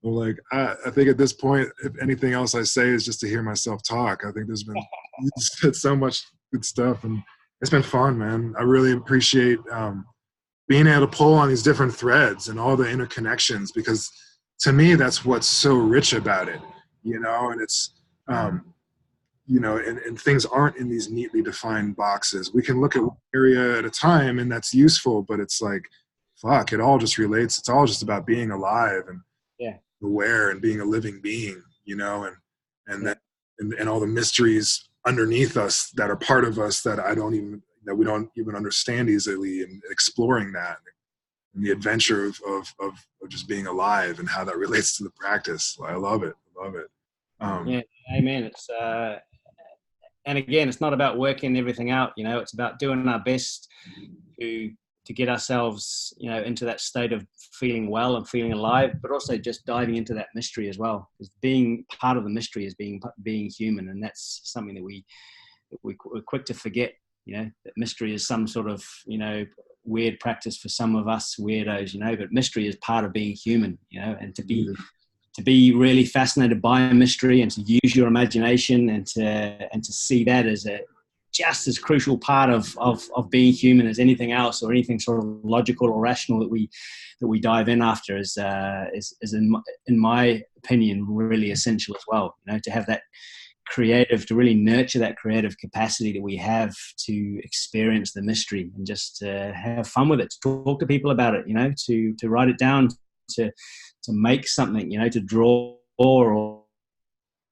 Speaker 1: I'm like, I think at this point, if anything else I say is just to hear myself talk. I think there's been so much good stuff, and it's been fun, man. I really appreciate being able to pull on these different threads and all the interconnections, because to me, that's what's so rich about it, and it's, and things aren't in these neatly defined boxes. We can look at one area at a time, and that's useful, but it's like, fuck, it all just relates. It's all just about being alive and
Speaker 2: Yeah.
Speaker 1: aware and being a living being, and all the mysteries underneath us that are part of us that we don't even understand easily, and exploring that, and the adventure of just being alive and how that relates to the practice. I love it.
Speaker 2: Yeah. Amen. It's and again, it's not about working everything out. It's about doing our best to get ourselves, into that state of feeling well and feeling alive, but also just diving into that mystery as well. Because being part of the mystery is being human, and that's something that we're quick to forget. That mystery is some sort of weird practice for some of us weirdos. But mystery is part of being human. And to be really fascinated by a mystery, and to use your imagination, and to see that as a just as crucial part of being human as anything else, or anything sort of logical or rational that we dive in after, is in my opinion really essential as well. To have that to really nurture that creative capacity that we have to experience the mystery, and just to have fun with it, to talk to people about it, to write it down, to make something, to draw, or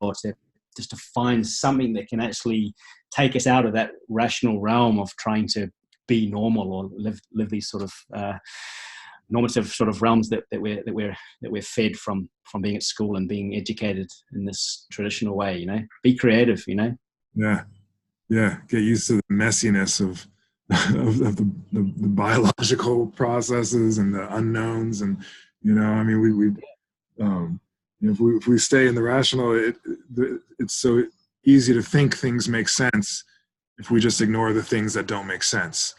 Speaker 2: to just to find something that can actually take us out of that rational realm of trying to be normal, or live these sort of normative sort of realms that we're fed from being at school and being educated in this traditional way. Be creative.
Speaker 1: Yeah. Get used to the messiness of the biological processes and the unknowns, and if we stay in the rational, it's so easy to think things make sense if we just ignore the things that don't make sense.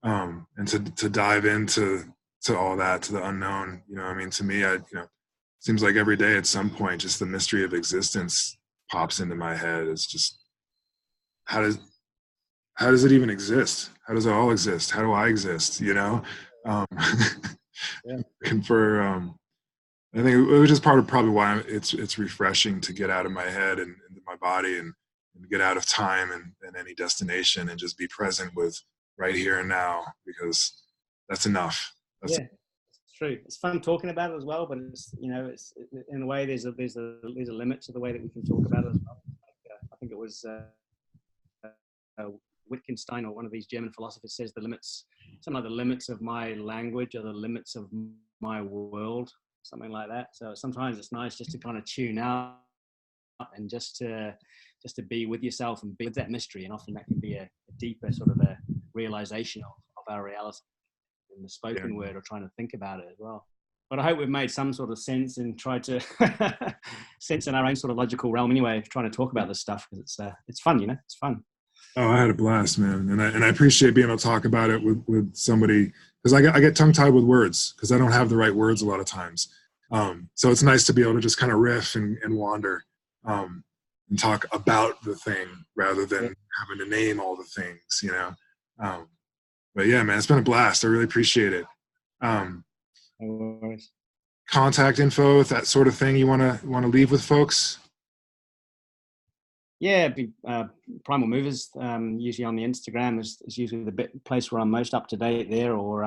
Speaker 1: And to dive into all that, to the unknown, to me, seems like every day at some point, just the mystery of existence pops into my head. It's just, how does it even exist? How does it all exist? How do I exist?
Speaker 2: Yeah.
Speaker 1: And I think it was just part of probably why it's refreshing to get out of my head and into my body, and get out of time and any destination, and just be present with right here and now, because that's enough.
Speaker 2: Yeah, it's true. It's fun talking about it as well, but it's it's in a way there's a limit to the way that we can talk about it as well. I think it was Wittgenstein, or one of these German philosophers, says the limits of my language are the limits of my world, something like that. So sometimes it's nice just to kind of tune out, and just to be with yourself and be with that mystery. And often that can be a deeper sort of a realization of our reality in the spoken word, or trying to think about it as well. But I hope we've made some sort of sense, and tried to sense in our own sort of logical realm anyway, trying to talk about this stuff, because it's fun, it's fun.
Speaker 1: Oh, I had a blast, man, and I appreciate being able to talk about it with somebody, because I get tongue tied with words, because I don't have the right words a lot of times. So it's nice to be able to just kind of riff and wander, and talk about the thing rather than having to name all the things, But yeah, man, it's been a blast. I really appreciate it.
Speaker 2: No worries.
Speaker 1: Contact info, if that sort of thing you want to leave with folks.
Speaker 2: Yeah, Primal Movers, usually on the Instagram is usually the place where I'm most up to date there. Or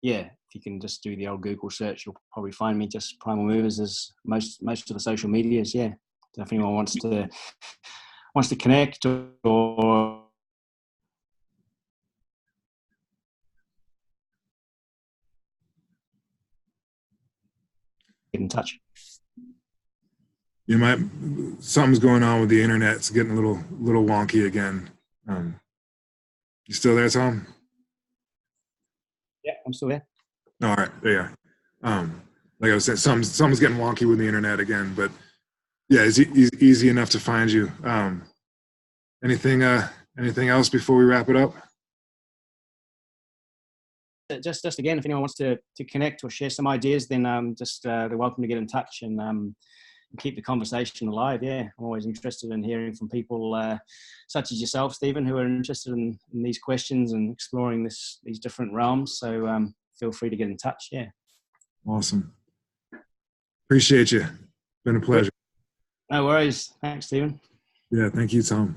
Speaker 2: if you can just do the old Google search, you'll probably find me. Just Primal Movers is most of the social medias. Yeah. if anyone wants to connect or get in touch.
Speaker 1: You might, something's going on with the internet. It's getting a little wonky again. You still there, Tom?
Speaker 2: Yeah, I'm still there.
Speaker 1: All right, there you are. Like I was saying, something's getting wonky with the internet again, but yeah, it's easy enough to find you. Anything else before we wrap it up?
Speaker 2: Just again, if anyone wants to connect or share some ideas, then they're welcome to get in touch and keep the conversation alive. Yeah, I'm always interested in hearing from people such as yourself, Stephen, who are interested in these questions and exploring these different realms. So feel free to get in touch. Yeah.
Speaker 1: Awesome. Appreciate you. Been a pleasure.
Speaker 2: No worries. Thanks, Stephen.
Speaker 1: Yeah, thank you, Tom.